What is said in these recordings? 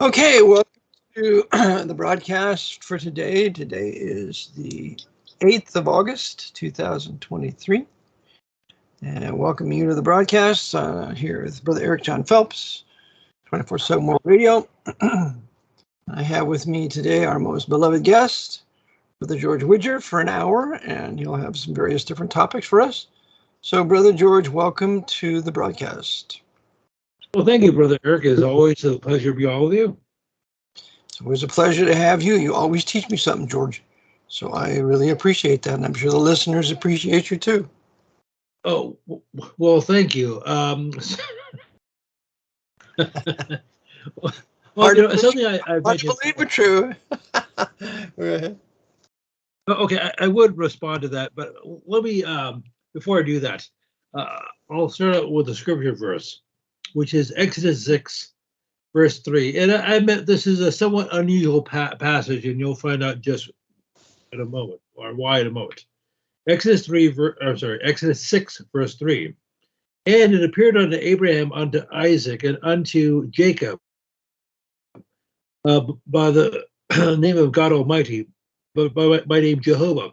Okay, welcome to the broadcast for today. Today is the 8th of August, 2023. And welcome you to the broadcast here with Brother Eric John Phelps, 24/7 World Radio. I have with me today our most beloved guest, Brother George Widger, for an hour, and he'll have some various different topics for us. So, Brother George, welcome to the broadcast. Well, thank you, Brother Eric. As always, it's a pleasure to be all with you. It's always a pleasure to have you. You always teach me something, George. So I really appreciate that, and I'm sure the listeners appreciate you too. Oh, well, thank you. Well, something I hard to believe, but true. Right. Okay, I would respond to that, but let me, before I do that, I'll start out with a scripture verse, which is Exodus 6, verse 3. And I admit this is a somewhat unusual passage, and you'll find out just in a moment, or why in a moment. Exodus 6, verse 3. And it appeared unto Abraham, unto Isaac, and unto Jacob by the name of God Almighty, but by name Jehovah,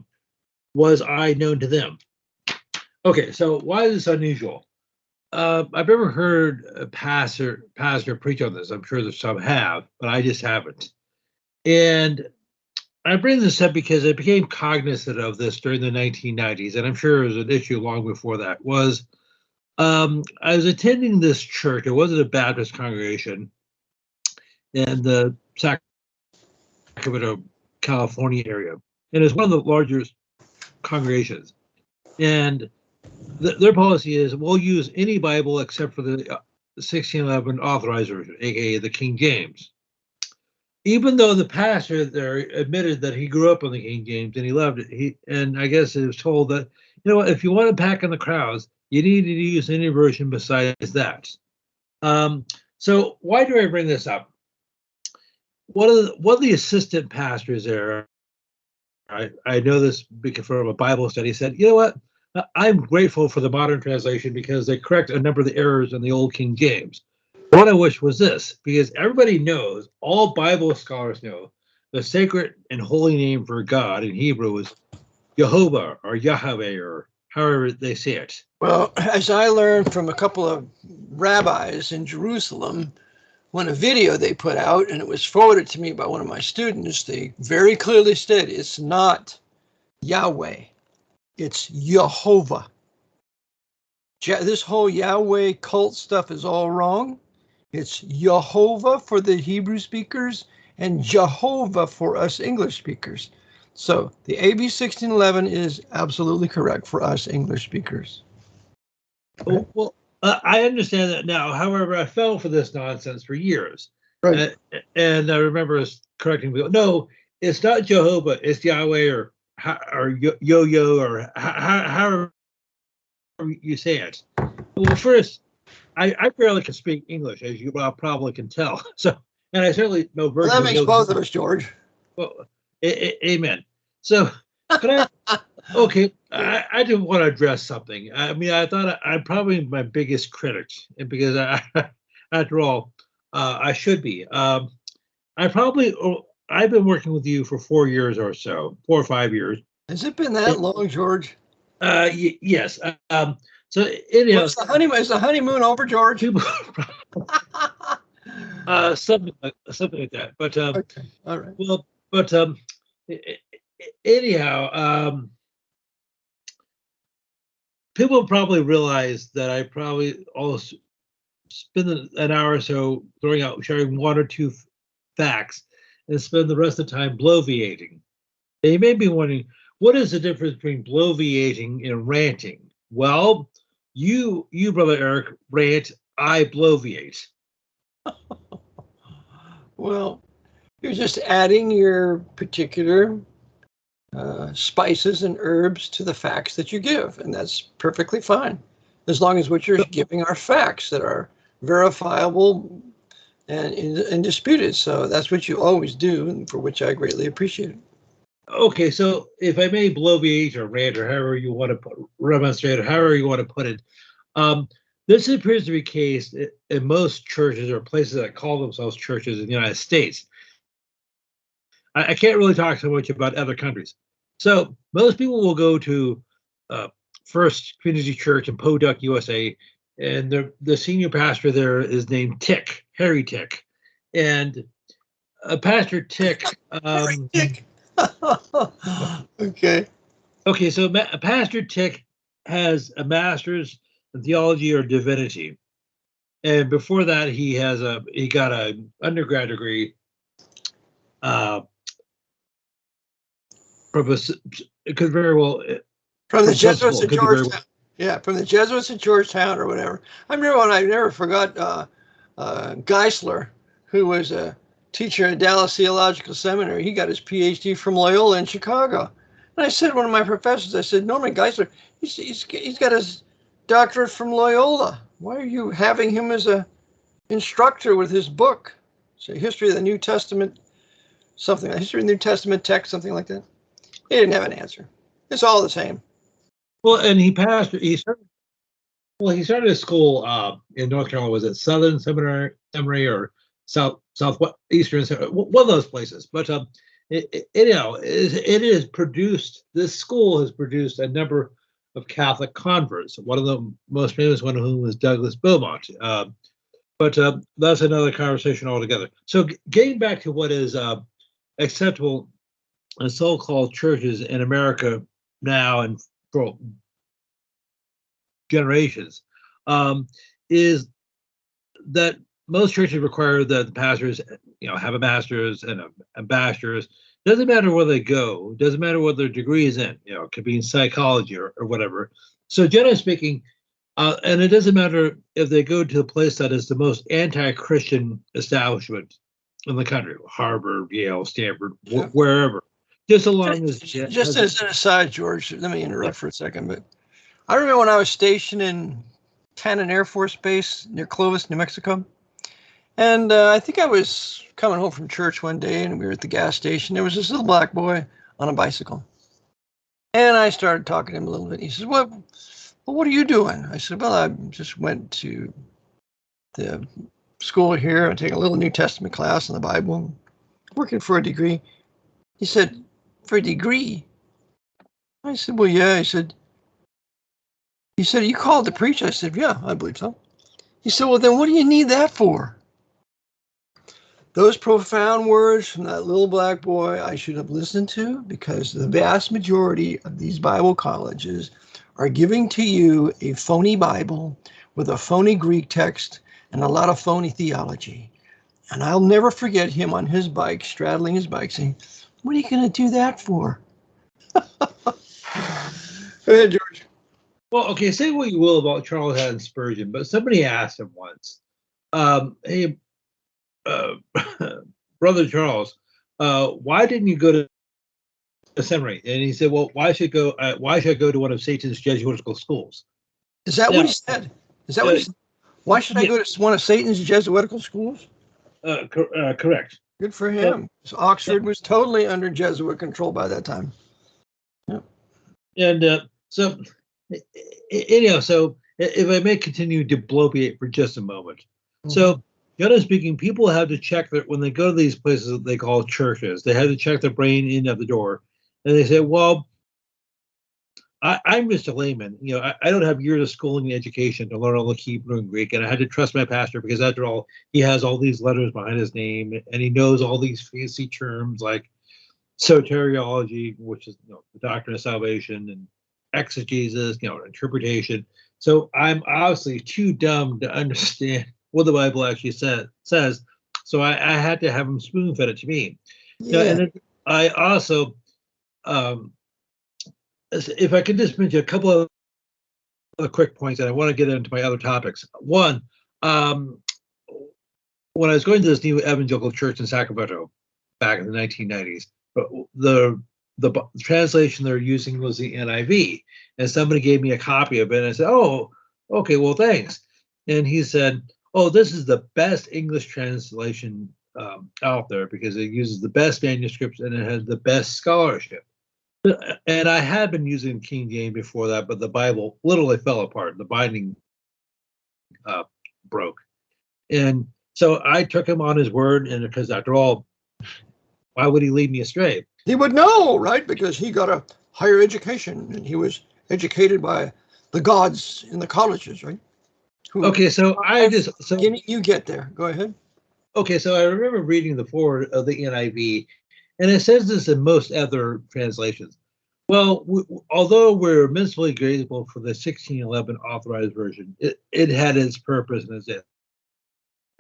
was I known to them. Okay, so why is this unusual? I've never heard a pastor preach on this. I'm sure there's some have, but I just haven't. And I bring this up because I became cognizant of this during the 1990s, and I'm sure it was an issue long before that. I was attending this church. It wasn't a Baptist congregation in the Sacramento, California area, and it's one of the largest congregations. And their policy is we'll use any Bible except for the 1611 authorized version, aka the King James. Even though the pastor there admitted that he grew up on the King James and he loved it, and I guess it was told that, you know, if you want to pack in the crowds, you need to use any version besides that. So why do I bring this up? One of the assistant pastors there, I know this because from a Bible study, said, you know what? I'm grateful for the modern translation because they correct a number of the errors in the old King James. What I wish was this, because everybody knows, all Bible scholars know, the sacred and holy name for God in Hebrew is Jehovah or Yahweh or however they say it. Well, as I learned from a couple of rabbis in Jerusalem, when a video they put out, and it was forwarded to me by one of my students, they very clearly said it's not Yahweh, it's Jehovah. This whole Yahweh cult stuff is all wrong. It's Jehovah for the Hebrew speakers and Jehovah for us English speakers. So the AB 1611 is absolutely correct for us English speakers. Well, I understand that now. However, I fell for this nonsense for years. Right. And I remember us correcting people. No, it's not Jehovah. It's Yahweh or Yo-Yo or however you say it. Well, first, I barely can speak English, as you probably can tell. So, and I certainly know virtually. Well, that makes both of us, George. Well, amen. So, but okay, I do want to address something. I mean, I thought I'm probably my biggest critic, and because after all, I should be. I've been working with you for 4 years or so, 4 or 5 years. Has it been that long, George? Yes. So anyhow, is the honeymoon over, George? Something like that. But okay. All right. Well, but anyhow, people probably realize that I probably always spend an hour or so sharing one or two facts and spend the rest of the time bloviating. And you may be wondering, what is the difference between bloviating and ranting? Well, you, Brother Eric, rant, I bloviate. Well, you're just adding your particular spices and herbs to the facts that you give, and that's perfectly fine, as long as what you're giving are facts that are verifiable and disputed. So that's what you always do, and for which I greatly appreciate it. Okay, so if I may bloviate or rant or however you want to remonstrate or however you want to put it, This appears to be the case in most churches or places that call themselves churches in the United States. I can't really talk so much about other countries. So most people will go to First Community Church in Podunk, USA, and the senior pastor there is named Tick, Harry Tick, and Pastor Tick. Tick. Okay. Okay, so Pastor Tick has a master's in theology or divinity, and before that, he got an undergrad degree from it could very well From the Jesuits school, at Georgetown. Yeah, from the Jesuits at Georgetown or whatever. I remember when I never forgot Geisler, who was a teacher at Dallas Theological Seminary. He got his PhD from Loyola in Chicago. And I said to one of my professors, I said, Norman Geisler, he's got his doctorate from Loyola. Why are you having him as a instructor with his book? So History of the New Testament, something like History of the New Testament text, something like that. He didn't have an answer. It's all the same. Well, and he started a school in North Carolina. Was it Southern Seminary or Southeastern? One of those places. But it is produced. This school has produced a number of Catholic converts. One of the most famous one of whom was Douglas Beaumont. But that's another conversation altogether. So getting back to what is acceptable in so-called churches in America now and for generations, is that most churches require that the pastors, have a master's and a bachelor's. Doesn't matter where they go. Doesn't matter what their degree is in. It could be in psychology or whatever. So generally speaking, and it doesn't matter if they go to a place that is the most anti-Christian establishment in the country, Harvard, Yale, Stanford, wherever. Just as an aside, George, let me interrupt for a second, but I remember when I was stationed in Cannon Air Force Base near Clovis, New Mexico, and I think I was coming home from church one day, and we were at the gas station. There was this little black boy on a bicycle, and I started talking to him a little bit. He says, "Well, what are you doing?" I said, "Well, I just went to the school here and taking a little New Testament class in the Bible, working for a degree." He said, "For a degree?" I said, "Well, yeah." He said, "Are you called to preach?" I said, "Yeah, I believe so." He said, "Well, then what do you need that for?" Those profound words from that little black boy I should have listened to, because the vast majority of these Bible colleges are giving to you a phony Bible with a phony Greek text and a lot of phony theology. And I'll never forget him on his bike, straddling his bike, saying, "What are you going to do that for?" Go ahead, George. Well, okay, say what you will about Charles Haddon Spurgeon, but somebody asked him once, "Hey, Brother Charles, why didn't you go to a seminary?" And he said, "Well, why should I go to one of Satan's Jesuitical schools?" Is that what he said? Is that what he said? Why should I go to one of Satan's Jesuitical schools? Correct. Good for him. So Oxford was totally under Jesuit control by that time. Yep. And so anyhow, so if I may continue to bloviate for just a moment. Mm-hmm. So generally speaking, people have to check when they go to these places that they call churches, they have to check their brain in at the door. And they say, well, I'm just a layman. I don't have years of schooling and education to learn all the Hebrew and Greek. And I had to trust my pastor because after all, he has all these letters behind his name and he knows all these fancy terms like soteriology, which is the doctrine of salvation, and exegesis, interpretation. So I'm obviously too dumb to understand what the Bible actually says. So I had to have him spoon-fed it to me. Yeah. And then I also, if I could just mention a couple of other quick points, and I want to get into my other topics. One, when I was going to this new evangelical church in Sacramento back in the 1990s, the translation they're using was the NIV, and somebody gave me a copy of it, and I said, "Oh, okay, well, thanks." And he said, "Oh, this is the best English translation out there because it uses the best manuscripts and it has the best scholarship." And I had been using King James before that, but the Bible literally fell apart. The binding broke. And so I took him on his word, and because after all, why would he lead me astray? He would know, right? Because he got a higher education and he was educated by the gods in the colleges, right? Okay, so You get there. Go ahead. Okay, so I remember reading the foreword of the NIV, and it says this in most other translations. Well, although we're immensely grateful for the 1611 authorized version, it had its purpose and its end.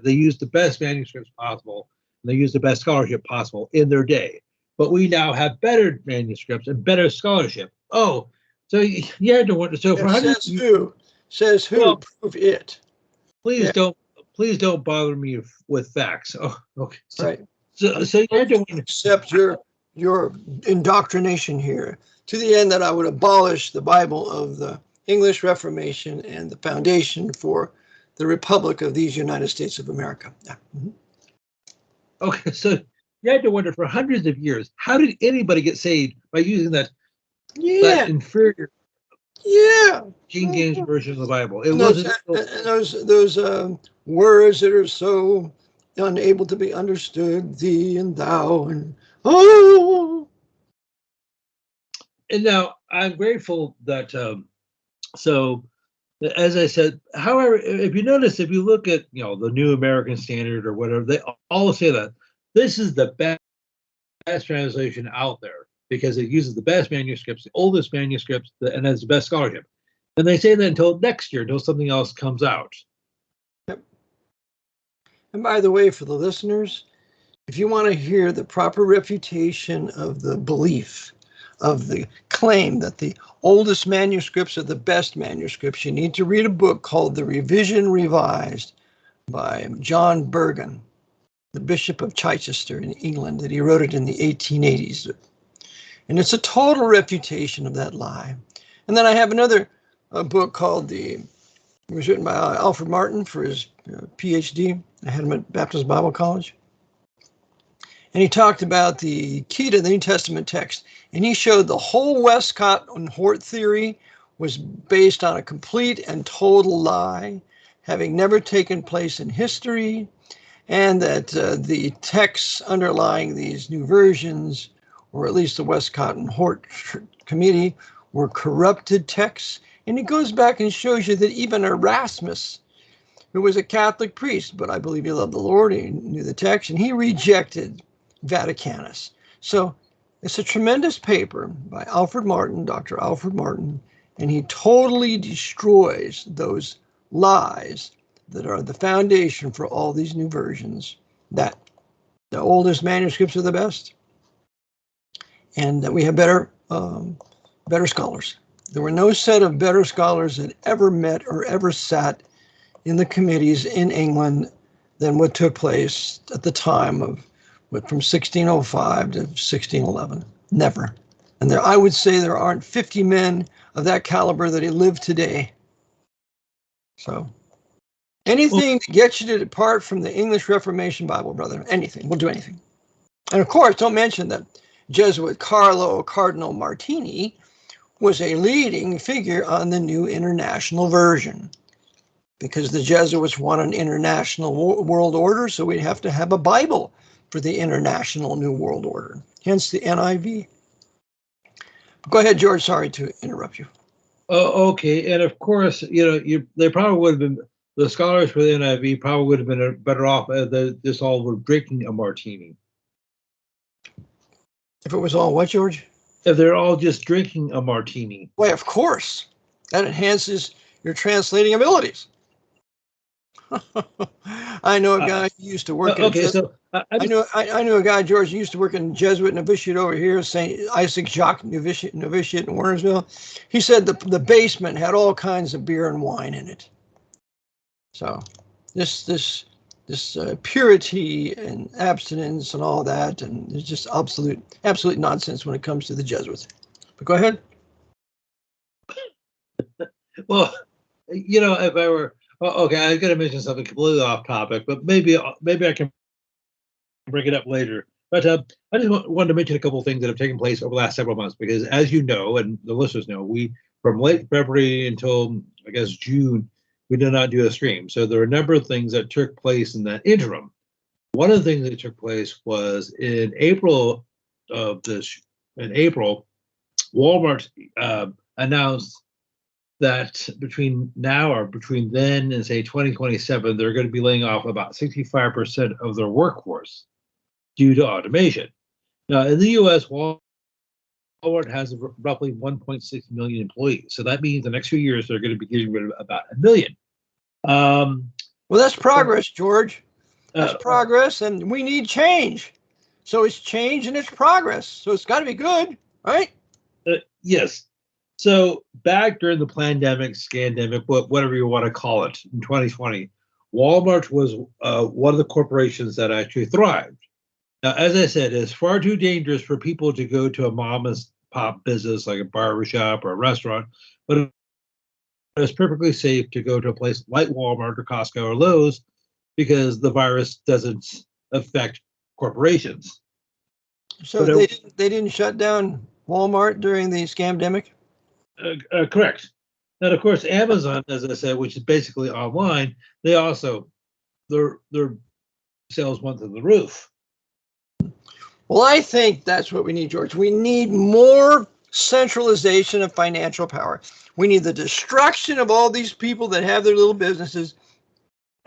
They used the best manuscripts possible, and they used the best scholarship possible in their day. But we now have better manuscripts and better scholarship. Oh, so you had to wonder. So for hundreds, says who? Well, prove it. Please don't bother me with facts. Oh, okay. Right. So you had to accept your indoctrination here to the end that I would abolish the Bible of the English Reformation and the foundation for the Republic of these United States of America. Yeah. Mm-hmm. Okay, so you had to wonder for hundreds of years, how did anybody get saved by using that inferior King James version of the Bible? It wasn't those words that are so unable to be understood, thee and thou and oh. And now I'm grateful that so as I said, however, if you notice, if you look at the New American Standard or whatever, they all say that this is the best translation out there because it uses the best manuscripts, the oldest manuscripts, and has the best scholarship. And they say that until next year, until something else comes out. Yep. And by the way, for the listeners, if you want to hear the proper refutation of the belief, of the claim that the oldest manuscripts are the best manuscripts, you need to read a book called The Revision Revised by John Burgon, the Bishop of Chichester in England, that he wrote it in the 1880s. And it's a total refutation of that lie. And then I have another book called it was written by Alfred Martin for his PhD. I had him at Baptist Bible College. And he talked about the key to the New Testament text. And he showed the whole Westcott and Hort theory was based on a complete and total lie, having never taken place in history, and that the texts underlying these new versions, or at least the Westcott and Hort Committee, were corrupted texts. And he goes back and shows you that even Erasmus, who was a Catholic priest, but I believe he loved the Lord, he knew the text, and he rejected Vaticanus. So it's a tremendous paper by Alfred Martin, Dr. Alfred Martin, and he totally destroys those lies that are the foundation for all these new versions, that the oldest manuscripts are the best, and that we have better scholars. There were no set of better scholars that ever met or ever sat in the committees in England than what took place at the time of from 1605 to 1611. Never. And I would say there aren't 50 men of that caliber that live today. So anything to get you to depart from the English Reformation Bible, brother, anything, we'll do anything. And of course, don't mention that Jesuit Carlo Cardinal Martini was a leading figure on the New International Version, because the Jesuits want an international world order, so we'd have to have a Bible for the international New World Order, hence the NIV. Go ahead, George. Sorry to interrupt you. Okay, and of course, they probably would have been, the scholars for the NIV probably would have been better off if this all were drinking a martini. If it was all what, George? If they're all just drinking a martini. Why, of course. That enhances your translating abilities. I know a guy who used to work I knew a guy, George, who used to work in Jesuit novitiate over here, St. Isaac Jacques novitiate in Wernersville. He said the basement had all kinds of beer and wine in it. So this purity and abstinence and all that, and it's just absolute nonsense when it comes to the Jesuits. But go ahead. Well, if I were okay, I was going to mention something completely off topic, but maybe I can bring it up later. But I just wanted to mention a couple of things that have taken place over the last several months, because as you know, and the listeners know, we from late February until I guess June, we did not do a stream. So there are a number of things that took place in that interim. One of the things that took place was in April of this. In April, Walmart announced that between now or between then and say 2027, they're going to be laying off about 65% of their workforce due to automation. Now, in the U.S., Walmart has roughly 1.6 million employees. So that means the next few years, they're going to be getting rid of about 1 million. Well, that's progress, George. That's progress, and we need change. So it's change and it's progress. So it's got to be good, right? Yes. So back during the pandemic, scandemic, whatever you want to call it, in 2020, Walmart was one of the corporations that actually thrived. Now, as I said, it's far too dangerous for people to go to a mom and pop business like a barbershop or a restaurant, but it's perfectly safe to go to a place like Walmart or Costco or Lowe's because the virus doesn't affect corporations. So they didn't shut down Walmart during the scamdemic? Correct. And of course, Amazon, as I said, which is basically online, they also their sales went through the roof. Well, I think that's what we need, George. We need more centralization of financial power. We need the destruction of all these people that have their little businesses.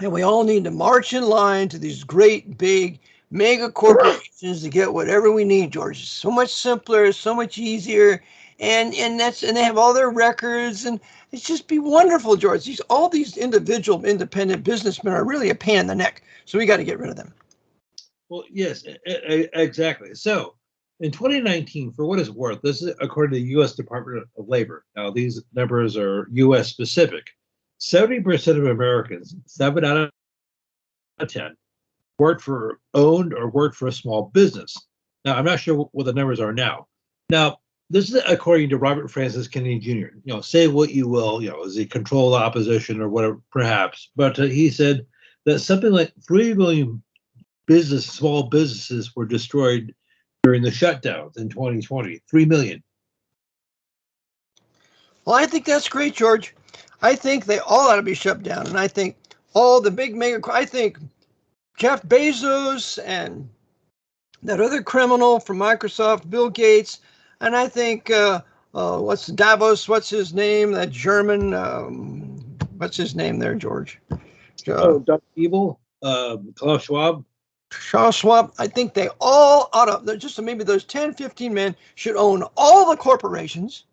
And we all need to march in line to these great, big, mega corporations to get whatever we need, George. It's so much simpler, so much easier. And they have all their records. And it's just be wonderful, George. All these individual, independent businessmen are really a pain in the neck. So we got to get rid of them. Well, yes, exactly. So in 2019, for what it's worth, this is according to the U.S. Department of Labor. Now, these numbers are U.S. specific. 70% of Americans, 7 out of 10, owned or worked for a small business. Now, I'm not sure what the numbers are now. Now, this is according to Robert Francis Kennedy Jr. Say what you will, is he controlled opposition or whatever, perhaps. But he said that something like 3 million small businesses were destroyed during the shutdowns in 2020. 3 million. Well, I think that's great, George. I think they all ought to be shut down. And I think all the big I think Jeff Bezos and that other criminal from Microsoft, Bill Gates, and I think, what's his name? That German, what's his name there, George? Dr. Evil, Klaus Schwab. Charles Schwab, I think they all ought to, just maybe those 10, 15 men should own all the corporations.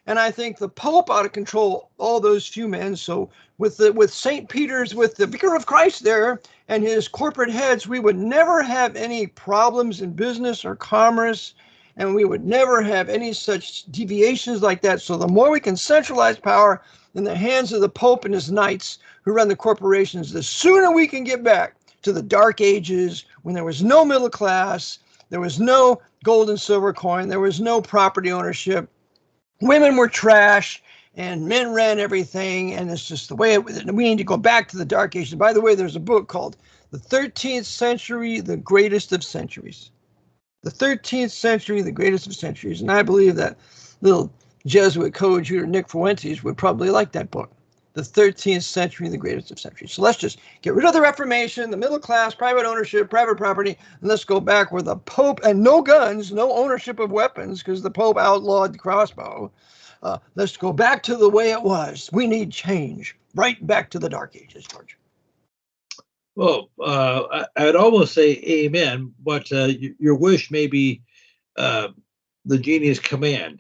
And I think the Pope ought to control all those few men. So with St. Peter's, with the Vicar of Christ there and his corporate heads, we would never have any problems in business or commerce. And we would never have any such deviations like that. So the more we can centralize power in the hands of the Pope and his knights who run the corporations, the sooner we can get back to the dark ages when there was no middle class, there was no gold and silver coin, there was no property ownership. Women were trash and men ran everything. And it's just the way we need to go back to the dark ages. By the way, there's a book called The 13th Century, The Greatest of Centuries. The 13th Century, The Greatest of Centuries. And I believe that little Jesuit coadjutor Nick Fuentes would probably like that book. The 13th Century, The Greatest of Centuries. So let's just get rid of the Reformation, the middle class, private ownership, private property, and let's go back where the Pope, and no guns, no ownership of weapons, because the Pope outlawed the crossbow. Let's go back to the way it was. We need change. Right back to the Dark Ages, George. Well, I'd almost say amen, but your wish may be the genie's command,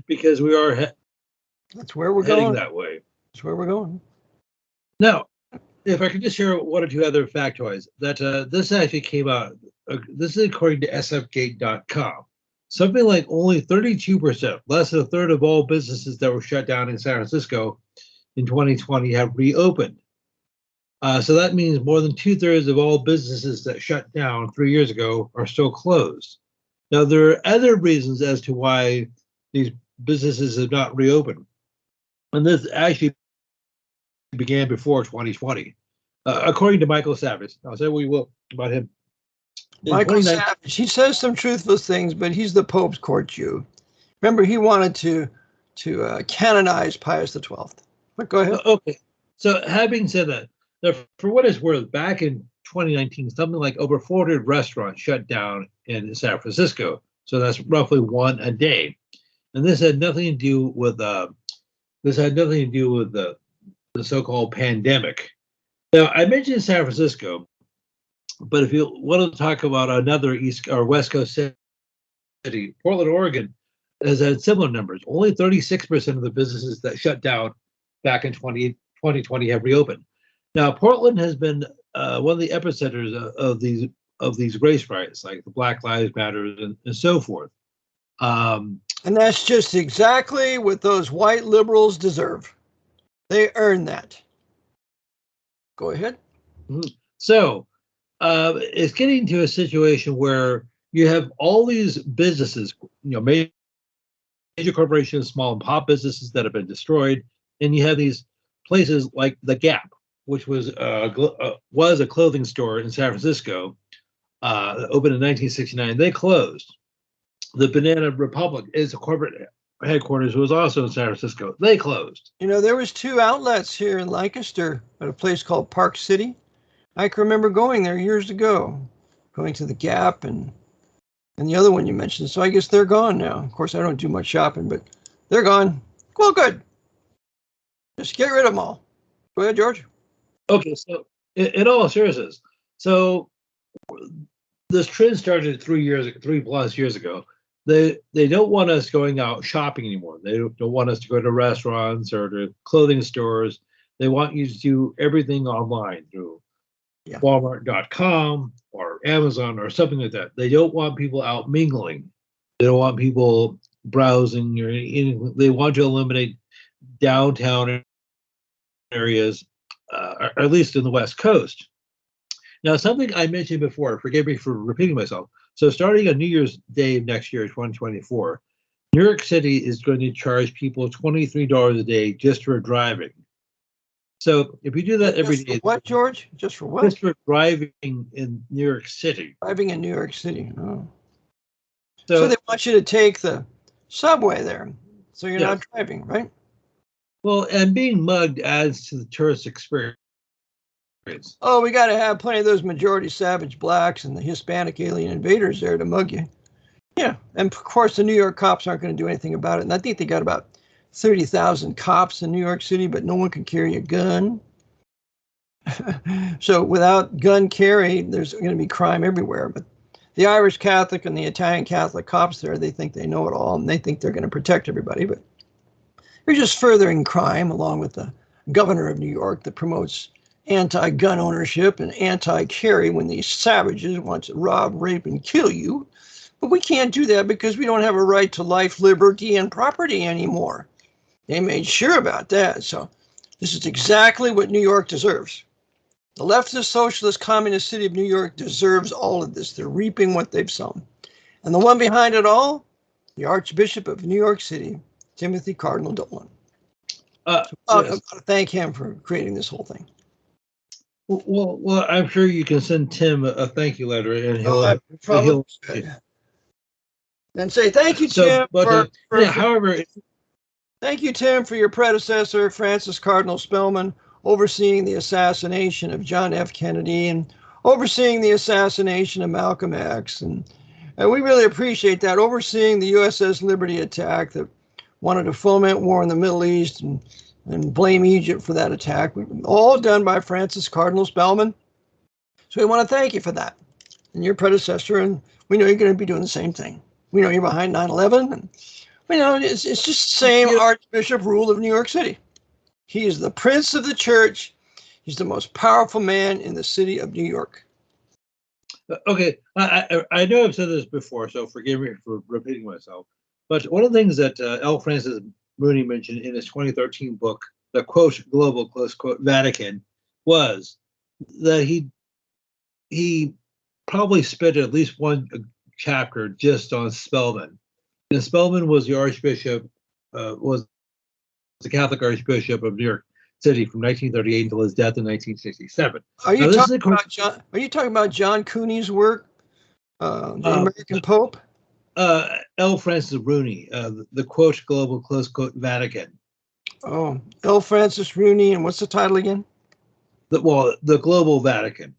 because we are that's where we're heading going. That way. That's where we're going. Now, if I could just share one or two other factoids, that this actually came out, this is according to sfgate.com. Something like only 32%, less than a third of all businesses that were shut down in San Francisco in 2020 have reopened. So that means more than 2/3 of all businesses that shut down 3 years ago are still closed. Now, there are other reasons as to why these businesses have not reopened. And this actually began before 2020. According to Michael Savage, I'll say what you will about him. Michael Savage, he says some truthful things, but he's the Pope's court Jew. Remember, he wanted to canonize Pius XII. But go ahead. Okay. So having said that, now, for what it's worth, back in 2019, something like over 400 restaurants shut down in San Francisco. So that's roughly one a day. And this had nothing to do with the so-called pandemic. Now, I mentioned San Francisco, but if you want to talk about another East or West Coast city, Portland, Oregon, has had similar numbers. Only 36% of the businesses that shut down back in 2020 have reopened. Now, Portland has been one of the epicenters of these race riots, like the Black Lives Matter and so forth. And that's just exactly what those white liberals deserve. They earn that. Go ahead. So it's getting to a situation where you have all these businesses, major corporations, small and pop businesses that have been destroyed, and you have these places like the Gap, which was a clothing store in San Francisco, opened in 1969. They closed. The Banana Republic is a corporate headquarters, was also in San Francisco. They closed. There was 2 outlets here in Lancaster at a place called Park City. I can remember going there years ago, going to the Gap and the other one you mentioned. So I guess they're gone now. Of course, I don't do much shopping, but they're gone. Well, good. Just get rid of them all. Go ahead, George. Okay, so in all seriousness, so this trend started 3+ years ago. They don't want us going out shopping anymore. They don't want us to go to restaurants or to clothing stores. They want you to do everything online through Walmart.com or Amazon or something like that. They don't want people out mingling. They don't want people browsing or anything. They want to eliminate downtown areas, or at least in the West Coast. Now, something I mentioned before, forgive me for repeating myself. So starting on New Year's Day of next year, 2024, New York City is going to charge people $23 a day just for driving. So if you do that every day. What, George? Just for what? Just for driving in New York City. Driving in New York City. Oh. So they want you to take the subway there. So you're not driving, right? Well, and being mugged adds to the tourist experience. Oh, we got to have plenty of those majority savage blacks and the Hispanic alien invaders there to mug you. Yeah, and of course the New York cops aren't going to do anything about it. And I think they got about 30,000 cops in New York City, but no one can carry a gun. So without gun carry, there's going to be crime everywhere. But the Irish Catholic and the Italian Catholic cops there, they think they know it all, and they think they're going to protect everybody. But they're just furthering crime, along with the governor of New York that promotes anti-gun ownership and anti-carry when these savages want to rob, rape, and kill you. But we can't do that because we don't have a right to life, liberty, and property anymore. They made sure about that. So this is exactly what New York deserves. The leftist, socialist, communist city of New York deserves all of this. They're reaping what they've sown. And the one behind it all, the Archbishop of New York City, Timothy Cardinal Dolan. I want to thank him for creating this whole thing. Well, I'm sure you can send Tim a thank you letter, and he'll and say thank you, Tim. However, thank you, Tim, for your predecessor, Francis Cardinal Spellman, overseeing the assassination of John F. Kennedy and overseeing the assassination of Malcolm X, and we really appreciate that. Overseeing the USS Liberty attack that wanted to foment war in the Middle East and blame Egypt for that attack. All done by Francis Cardinal Spellman. So we want to thank you for that and your predecessor. And we know you're going to be doing the same thing. We know you're behind 9/11. And we know it's just the same Archbishop rule of New York City. He is the prince of the church. He's the most powerful man in the city of New York. Okay, I know I've said this before, so forgive me for repeating myself. But one of the things that L. Francis Mooney mentioned in his 2013 book, the quote global close quote Vatican, was that he probably spent at least one chapter just on Spellman. And Spellman was the Archbishop, was the Catholic Archbishop of New York City from 1938 until his death in 1967. Are you talking about John Cooney's work, the American Pope? L. Francis Rooney, the quote global close quote Vatican. Oh, L. Francis Rooney, and what's the title again? The Global Vatican.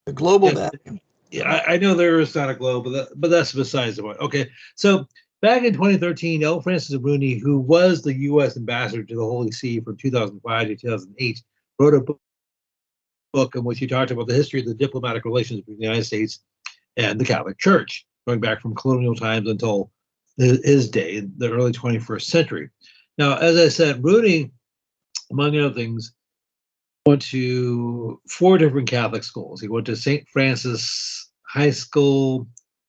The Global Yes. Vatican. Yeah, I know there is not a globe, but that's besides the point. Okay, so back in 2013, L. Francis Rooney, who was the U.S. ambassador to the Holy See from 2005 to 2008, wrote a book in which he talked about the history of the diplomatic relations between the United States and the Catholic Church, going back from colonial times until his day in the early 21st century. Now, as I said, Rooney, among other things, went to 4 different Catholic schools. He went to St. Francis High School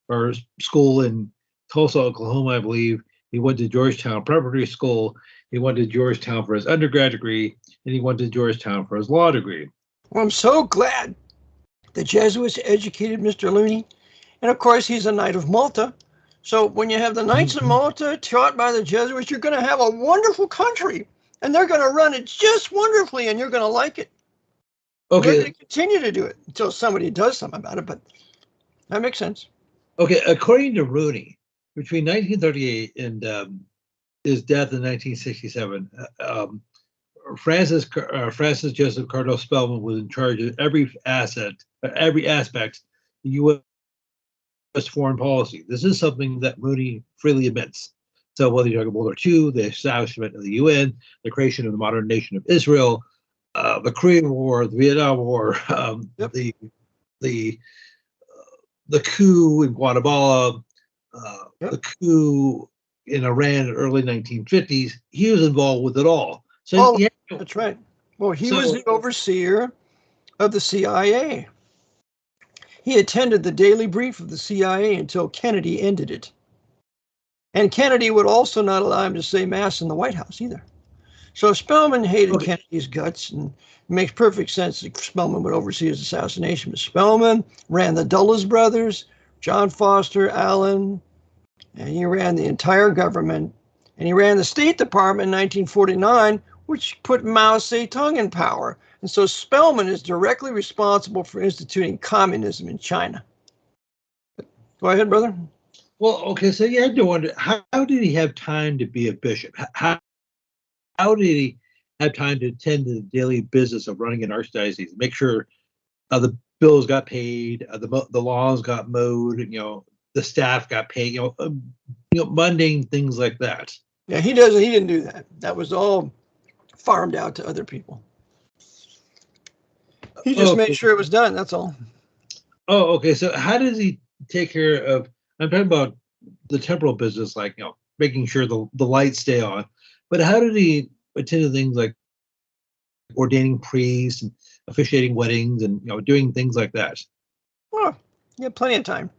or school in Tulsa, Oklahoma, I believe. He went to Georgetown Preparatory School. He went to Georgetown for his undergrad degree, and he went to Georgetown for his law degree. Well, I'm so glad the Jesuits educated Mr. Looney. And of course, he's a Knight of Malta. So when you have the Knights of Malta taught by the Jesuits, you're going to have a wonderful country. And they're going to run it just wonderfully, and you're going to like it. Okay. They're going to continue to do it until somebody does something about it, but that makes sense. Okay, according to Rooney, between 1938 and his death in 1967, Francis Joseph Cardinal Spellman was in charge of every aspect of U.S. foreign policy. This is something that Rooney freely admits. So whether you're talking about World War II, the establishment of the UN, the creation of the modern nation of Israel, the Korean War, the Vietnam War, Yep. the coup in Guatemala, Yep. the coup in Iran in the early 1950s, he was involved with it all. So Oh, yeah, that's right. Well, he was the overseer of the CIA. He attended the daily brief of the CIA until Kennedy ended it. And Kennedy would also not allow him to say Mass in the White House either. So Spellman hated Kennedy's guts, and it makes perfect sense that Spellman would oversee his assassination. But Spellman ran the Dulles brothers, John Foster Allen, and he ran the entire government. And he ran the State Department in 1949, which put Mao Zedong in power. And so Spellman is directly responsible for instituting communism in China. Go ahead, brother. Well, okay, so you had to wonder, how did he have time to be a bishop? How did he have time to attend to the daily business of running an archdiocese, make sure the bills got paid, the lawns got mowed, the staff got paid, mundane things like that? Yeah, he doesn't. He didn't do that. That was all farmed out to other people. He just made sure it was done. That's all. Oh, okay. So how does he take care of? I'm talking about the temporal business, like making sure the lights stay on. But how did he attend to things like ordaining priests and officiating weddings and doing things like that? Well, he had plenty of time.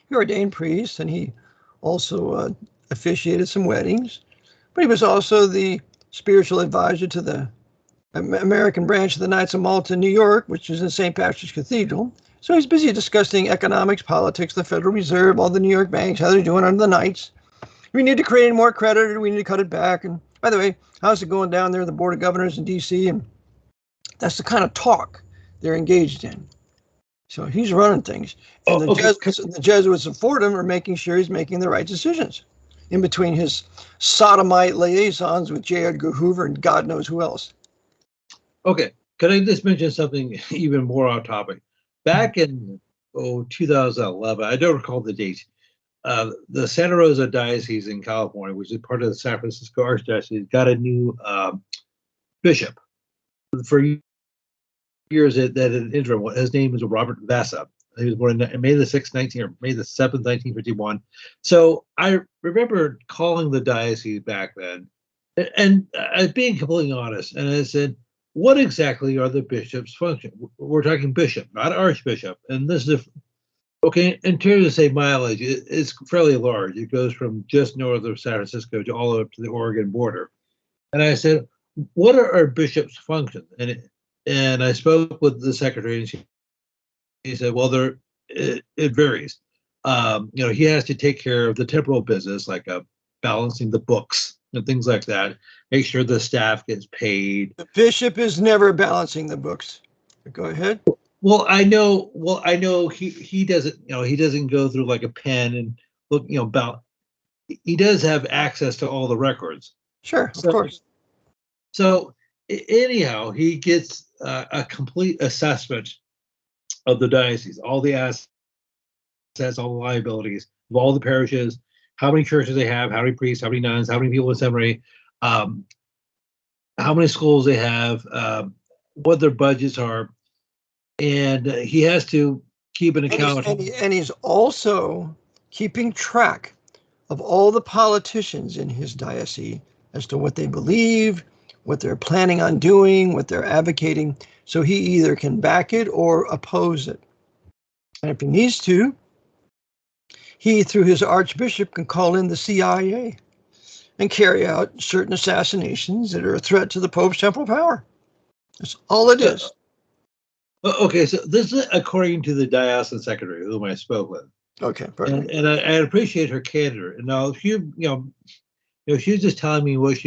He ordained priests, and he also officiated some weddings. But he was also the spiritual advisor to the American branch of the Knights of Malta in New York, which is in St. Patrick's Cathedral. So he's busy discussing economics, politics, the Federal Reserve, all the New York banks, how they're doing under the Knights. We need to create more credit, or we need to cut it back. And by the way, how's it going down there, the Board of Governors in D.C.? And that's the kind of talk they're engaged in. So he's running things. And the Jesuits of Fordham are making sure he's making the right decisions in between his sodomite liaisons with J. Edgar Hoover and God knows who else. Okay, can I just mention something even more off topic? Back in 2011, I don't recall the date, the Santa Rosa Diocese in California, which is part of the San Francisco Archdiocese, got a new bishop. For years, that an interim. His name is Robert Vasa. He was born in May the 6th, May the 7th, 1951. So I remember calling the diocese back then, and I was being completely honest, and I said, what exactly are the bishop's functions? We're talking bishop, not archbishop. And this is, okay, in terms of, say, mileage, it's fairly large. It goes from just north of San Francisco to all the way up to the Oregon border. And I said, what are our bishop's functions? And I spoke with the secretary, and she said, well, it varies. He has to take care of the temporal business, like balancing the books and things like that. Make sure the staff gets paid. The bishop is never balancing the books. Go ahead. Well, I know he doesn't. He doesn't go through like a pen and look. He does have access to all the records. Sure, of course. So anyhow, he gets a complete assessment of the diocese, all the assets, all the liabilities of all the parishes, how many churches they have, how many priests, how many nuns, how many people in seminary, um, how many schools they have, what their budgets are, and he has to keep an account. And he's also keeping track of all the politicians in his diocese as to what they believe, what they're planning on doing, what they're advocating. So he either can back it or oppose it. And if he needs to, he, through his archbishop, can call in the CIA and carry out certain assassinations that are a threat to the Pope's temporal power. That's all it is. Okay, so this is according to the diocesan secretary whom I spoke with. Okay, and I appreciate her candor. And now, if she was just telling me what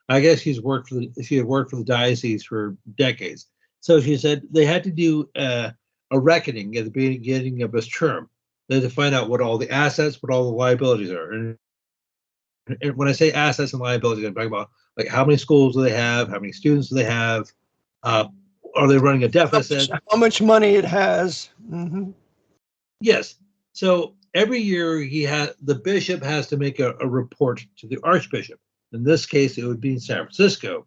I guess she had worked for the diocese for decades. So she said they had to do a reckoning at the beginning of his term. They had to find out what all the assets, what all the liabilities are. And when I say assets and liabilities, I'm talking about like how many schools do they have, how many students do they have, are they running a deficit? How much money it has. Mm-hmm. Yes. So every year the bishop has to make a report to the archbishop. In this case, it would be in San Francisco.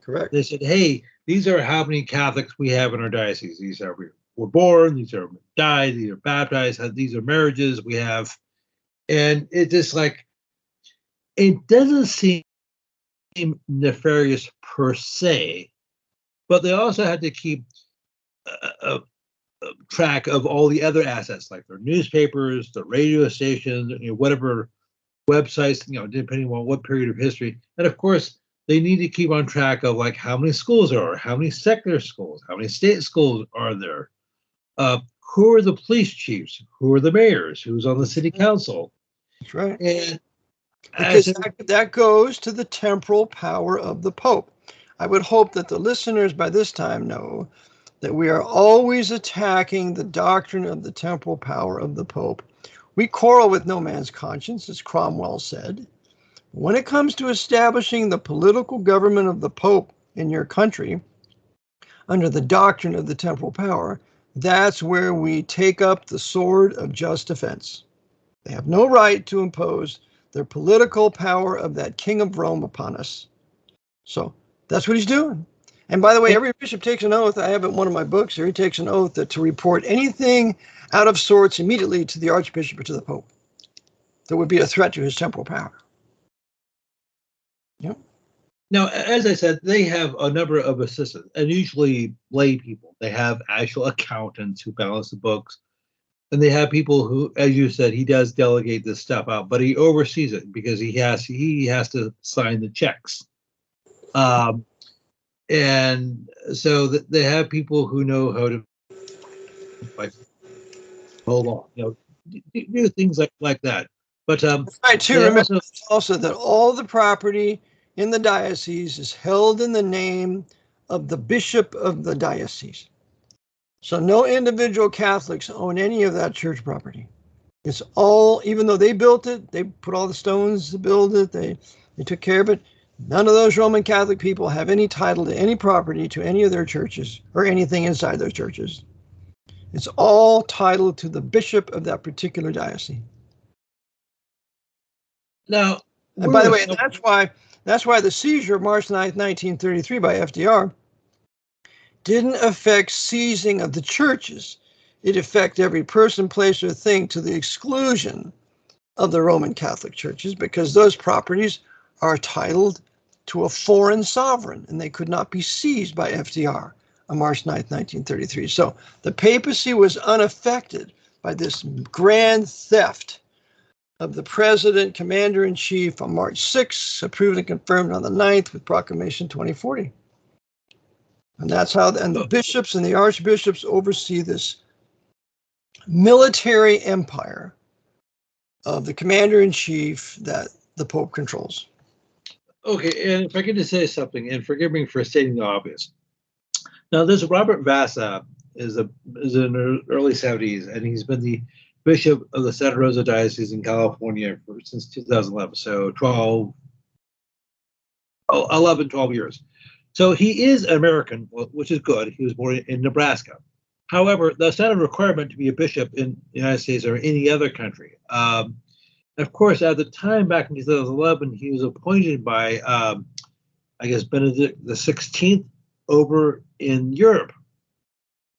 Correct. They said, hey, these are how many Catholics we have in our diocese. These are were born, these are died, these are baptized, these are marriages we have. And it just like, it doesn't seem nefarious per se, but they also had to keep a track of all the other assets, like their newspapers, the radio stations, whatever websites, depending on what period of history. And of course, they need to keep on track of like how many schools there are, how many secular schools, how many state schools are there, who are the police chiefs, who are the mayors, who's on the city council. That's right. And because that goes to the temporal power of the Pope. I would hope that the listeners by this time know that we are always attacking the doctrine of the temporal power of the Pope. We quarrel with no man's conscience, as Cromwell said. When it comes to establishing the political government of the Pope in your country under the doctrine of the temporal power, that's where we take up the sword of just defense. They have no right to impose their political power of that King of Rome upon us. So that's what he's doing. And by the way, every bishop takes an oath. I have it in one of my books here. He takes an oath to report anything out of sorts immediately to the archbishop or to the Pope that would be a threat to his temporal power. Yep. Now, as I said, they have a number of assistants, and usually lay people. They have actual accountants who balance the books, and they have people who, as you said, he does delegate this stuff out, but he oversees it because he has to sign the checks. And so they have people who know how to like hold on, do things like that. But right, too. Remember also that all the property in the diocese is held in the name of the bishop of the diocese. So no individual Catholics own any of that church property. It's all, even though they built it, they put all the stones to build it, they took care of it. None of those Roman Catholic people have any title to any property to any of their churches or anything inside their churches. It's all titled to the bishop of that particular diocese. Now, and by the way, that's why the seizure of March 9th, 1933 by FDR didn't affect seizing of the churches. It affected every person, place, or thing to the exclusion of the Roman Catholic churches because those properties are titled to a foreign sovereign and they could not be seized by FDR on March 9th, 1933. So the papacy was unaffected by this grand theft of the president, commander-in-chief on March 6th, approved and confirmed on the 9th with Proclamation 2040. And that's how, and the bishops and the archbishops oversee this military empire of the commander-in-chief that the Pope controls. Okay, and if I could just say something, and forgive me for stating the obvious. Now, this Robert Vasa is in the early 70s, and he's been the bishop of the Santa Rosa Diocese in California since 2011, so 11, 12 years. So he is American, which is good. He was born in Nebraska. However, that's not a requirement to be a bishop in the United States or any other country. Of course, at the time back in 2011, he was appointed by, I guess, Benedict the 16th over in Europe.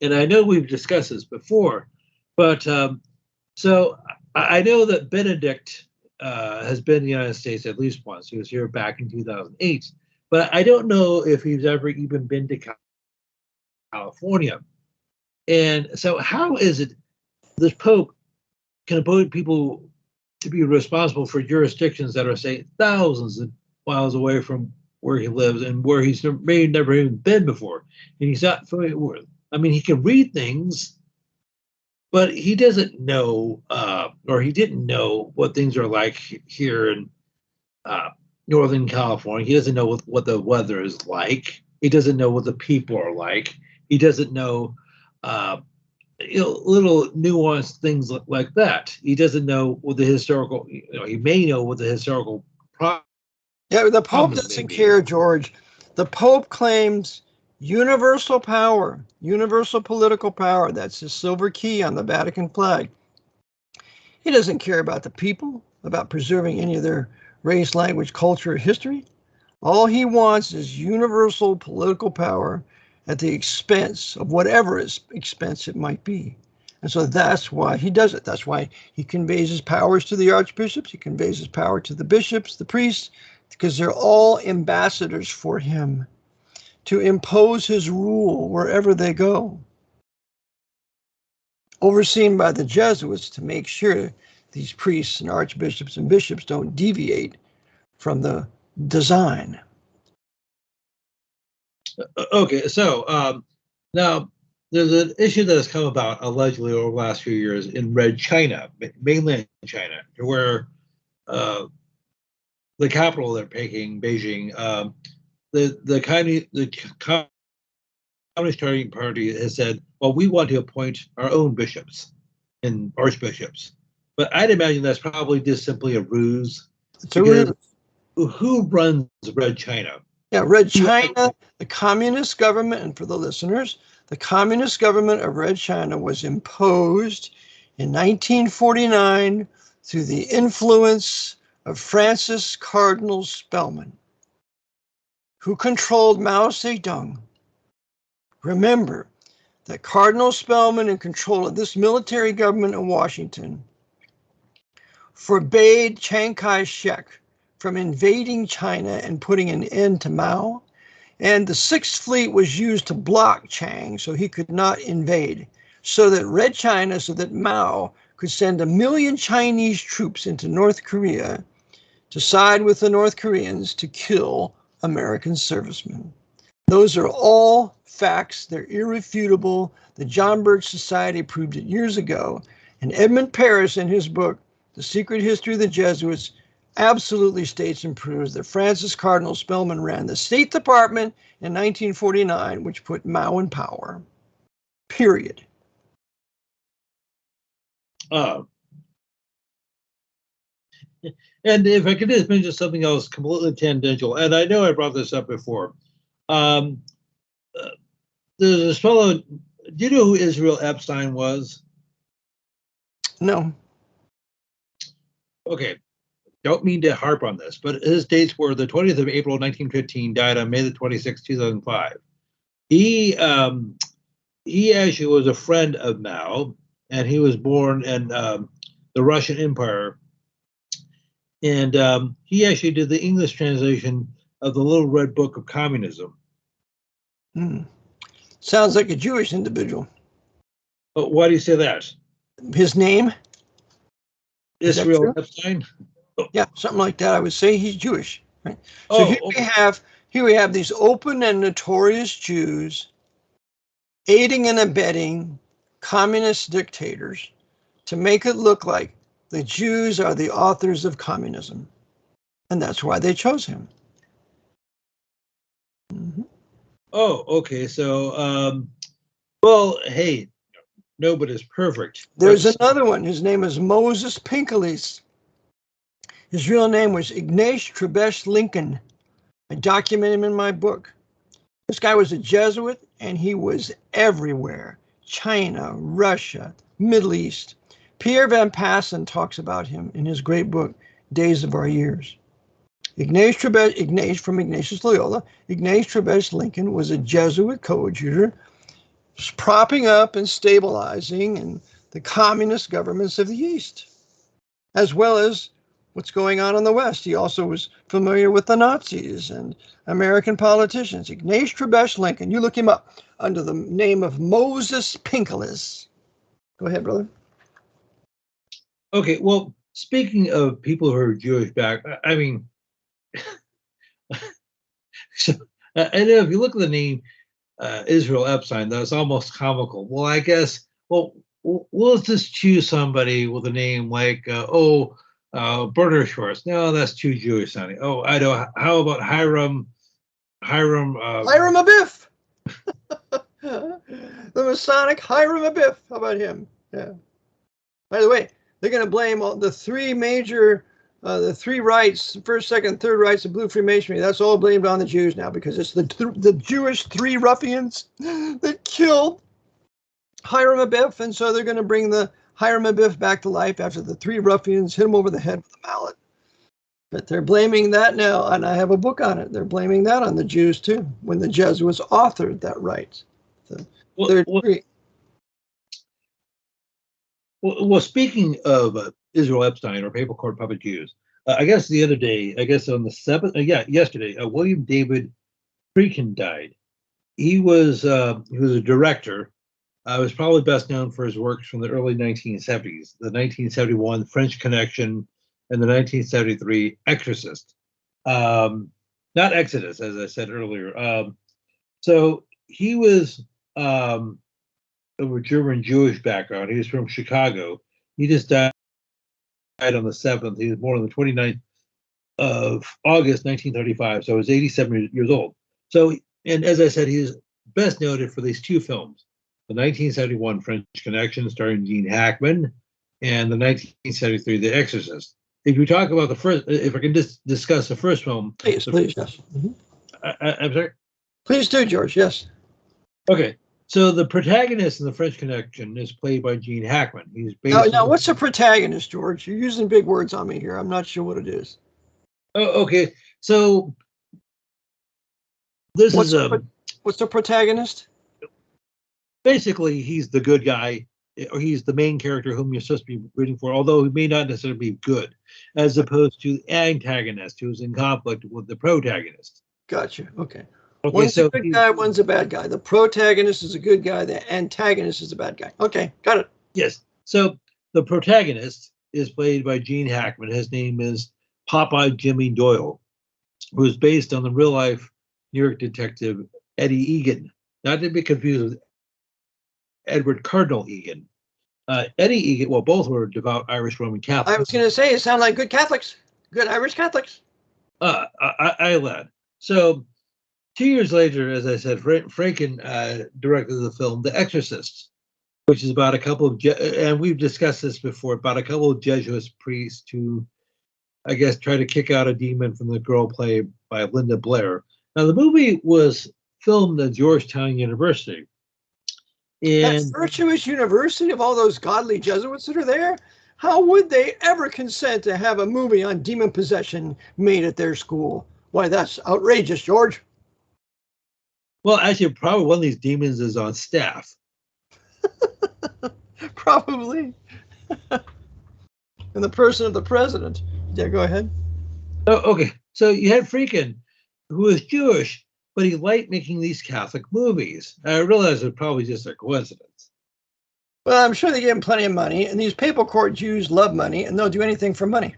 And I know we've discussed this before, but so I know that Benedict has been in the United States at least once. He was here back in 2008, but I don't know if he's ever even been to California. And so how is it this Pope can appoint people to be responsible for jurisdictions that are, say, thousands of miles away from where he lives and where he's maybe never even been before? And he's not familiar with, I mean, he can read things, but he doesn't know, or he didn't know what things are like here in Northern California. He doesn't know what the weather is like. He doesn't know what the people are like. He doesn't know, little nuanced things like that. He doesn't know what the historical, he may know what the historical problem. Yeah, the Pope doesn't care, George. The Pope claims universal power, universal political power. That's his silver key on the Vatican flag. He doesn't care about the people, about preserving any of their race, language, culture, or history. All he wants is universal political power at the expense of whatever expense it might be. And so that's why he does it. That's why he conveys his powers to the archbishops. He conveys his power to the bishops, the priests, because they're all ambassadors for him to impose his rule wherever they go. Overseen by the Jesuits to make sure these priests and archbishops and bishops don't deviate from the design. Okay, so now there's an issue that has come about allegedly over the last few years in Red China, mainland China, where the capital they're taking, Beijing, the Communist Party has said, well, we want to appoint our own bishops and archbishops. But I'd imagine that's probably just simply a ruse. It's a ruse. Who runs Red China? Yeah, Red China, the communist government, and for the listeners, the communist government of Red China was imposed in 1949 through the influence of Francis Cardinal Spellman, who controlled Mao Zedong. Remember that Cardinal Spellman, in control of this military government in Washington, forbade Chiang Kai-shek from invading China and putting an end to Mao. And the Sixth Fleet was used to block Chiang so he could not invade, so that Mao could send 1 million Chinese troops into North Korea to side with the North Koreans to kill American servicemen. Those are all facts. They're irrefutable. The John Birch Society proved it years ago. And Edmund Paris, in his book, The Secret History of the Jesuits, absolutely states and proves that Francis Cardinal Spellman ran the State Department in 1949, which put Mao in power. Period. And if I could just mention something else completely tangential, and I know I brought this up before. There's this fellow, do you know who Israel Epstein was? No. Okay. Don't mean to harp on this, but his dates were the 20th of April, 1915, died on May the 26th, 2005. He actually was a friend of Mao, and he was born in the Russian Empire. And he actually did the English translation of the Little Red Book of Communism. Sounds like a Jewish individual. But why do you say that? His name? Israel Epstein? Yeah, something like that. I would say he's Jewish. Right? So here we have these open and notorious Jews aiding and abetting communist dictators to make it look like the Jews are the authors of communism. And that's why they chose him. Mm-hmm. Oh, okay. So, well, hey, nobody's perfect. There's another one. His name is Moses Pinkelis. His real name was Ignatius Trebesh Lincoln. I document him in my book. This guy was a Jesuit, and he was everywhere. China, Russia, Middle East. Pierre Van Passen talks about him in his great book, Days of Our Years. Ignatius from Ignatius Loyola. Ignatius Trebek Lincoln was a Jesuit coadjutor, propping up and stabilizing the communist governments of the East, as well as what's going on in the West. He also was familiar with the Nazis and American politicians. Ignatius Trebek Lincoln, you look him up under the name of Moses Pinkelis. Go ahead, brother. Okay, well, speaking of people who are Jewish back, I mean, so, and if you look at the name Israel Epstein, that's almost comical. Well, I guess, well, we'll just choose somebody with a name like, Bernard Schwartz. No, that's too Jewish sounding. Oh, I know. How about Hiram Abiff. The Masonic Hiram Abiff. How about him? Yeah. By the way, they're going to blame all the three major, the three rights, first, second, third rights of Blue Freemasonry. That's all blamed on the Jews now because it's the Jewish three ruffians that killed Hiram Abiff, and so they're going to bring the Hiram Abiff back to life after the three ruffians hit him over the head with a mallet. But they're blaming that now, and I have a book on it. They're blaming that on the Jews too, when the Jesuits authored that right. The third degree. Well, speaking of Israel Epstein or Papal Court Puppet Jews, I guess the other day, I guess on the 7th, yesterday, William David Friedkin died. He was a director. Was probably best known for his works from the early 1970s, the 1971 French Connection and the 1973 Exorcist. Not Exodus, as I said earlier. So he was of a German Jewish background. He was from Chicago. He just died on the 7th. He was born on the 29th of August, 1935. So he was 87 years old. So, and as I said, he is best noted for these two films, the 1971 French Connection starring Gene Hackman and the 1973 The Exorcist. If we talk about the first, if I can just discuss the first film. Please, yes. Mm-hmm. I'm sorry? Please do, George, yes. Okay. So the protagonist in the French Connection is played by Gene Hackman. He's based now what's a protagonist, George? You're using big words on me here. I'm not sure what it is. Oh, okay. So what's the protagonist? Basically, he's the good guy, or he's the main character whom you're supposed to be rooting for, although he may not necessarily be good, as opposed to the antagonist who's in conflict with the protagonist. Gotcha. Okay. One's a good guy, one's a bad guy. The protagonist is a good guy, the antagonist is a bad guy. Okay, got it. Yes. So the protagonist is played by Gene Hackman. His name is Popeye Jimmy Doyle, who is based on the real-life New York detective Eddie Egan, not to be confused with Edward Cardinal Egan. Eddie Egan, well, both were devout Irish Roman Catholics. I was going to say, it sounded like good Catholics, good Irish Catholics. I led. So 2 years later, as I said, Friedkin directed the film The Exorcist, which is about a couple of, and we've discussed this before, about a couple of Jesuit priests who, I guess, try to kick out a demon from the girl played by Linda Blair. Now, the movie was filmed at Georgetown University. And that virtuous university of all those godly Jesuits that are there, how would they ever consent to have a movie on demon possession made at their school? Why, that's outrageous, George. Well, actually, probably one of these demons is on staff. Probably. In the person of the president. Yeah, go ahead. Oh, okay. So you had Friedkin, who was Jewish, but he liked making these Catholic movies. I realize it's probably just a coincidence. Well, I'm sure they gave him plenty of money, and these papal court Jews love money, and they'll do anything for money.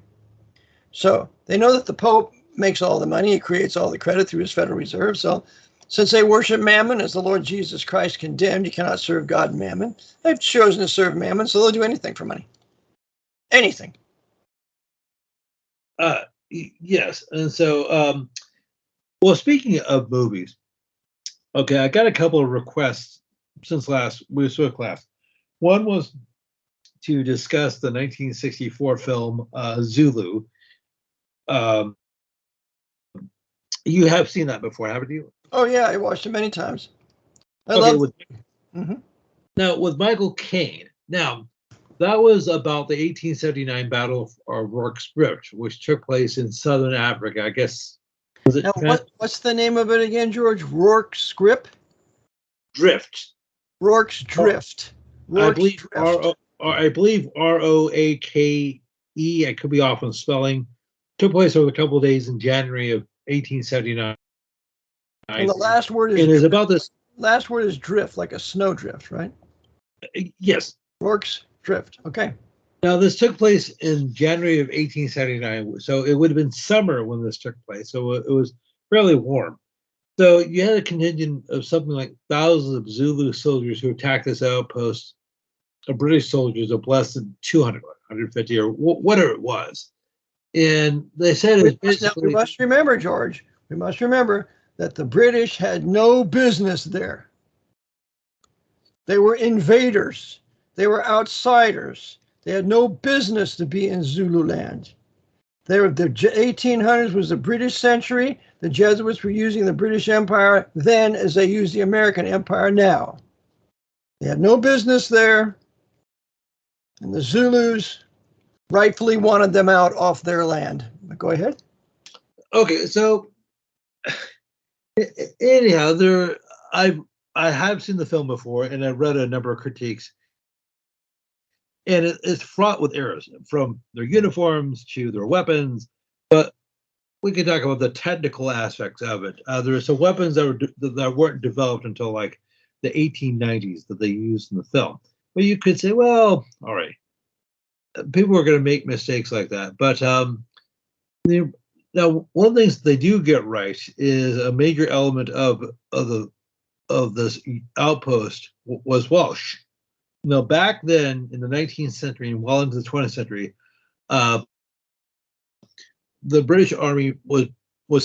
So they know that the Pope makes all the money, he creates all the credit through his Federal Reserve. So since they worship mammon, as the Lord Jesus Christ condemned, you cannot serve God and mammon. They've chosen to serve mammon, so they'll do anything for money. Anything. Yes, and so, well, speaking of movies, okay, I got a couple of requests since we spoke last. One was to discuss the 1964 film Zulu. You have seen that before, haven't you? Oh yeah, I watched it many times. I Okay, love. Mhm. now with Michael Caine. Now, that was about the 1879 Battle of Rorke's Drift, which took place in southern Africa. I guess was it Now, what's the name of it again, George? Rourke's script? Drift? Rourke's Drift. I Rourke's believe Drift. I believe Roake. I could be off on spelling. Took place over a couple of days in January of 1879, And the and last word is is drift. about this. Last word is drift, like a snowdrift, right? Yes. Rourke's Drift. Okay. Now this took place in January of 1879, so it would have been summer when this took place. So it was fairly warm. So you had a contingent of something like thousands of Zulu soldiers who attacked this outpost of British soldiers of less than 200, 150, or whatever it was. And they said it's We basically, must remember, George. We must remember that the British had no business there. They were invaders. They were outsiders. They had no business to be in Zululand. The 1800s was the British century. The Jesuits were using the British Empire then as they use the American Empire now. They had no business there, and the Zulus rightfully wanted them out off their land. Go ahead. okay, so anyhow, I have seen the film before, and I've read a number of critiques, and it's fraught with errors, from their uniforms to their weapons. But we can talk about the technical aspects of it. There are some weapons that weren't developed until like the 1890s that they used in the film. But you could say, well, all right, people are going to make mistakes like that. But now one of the things they do get right is a major element of this outpost was Welsh. Now, back then in the 19th century and well into the 20th century, uh, the British Army was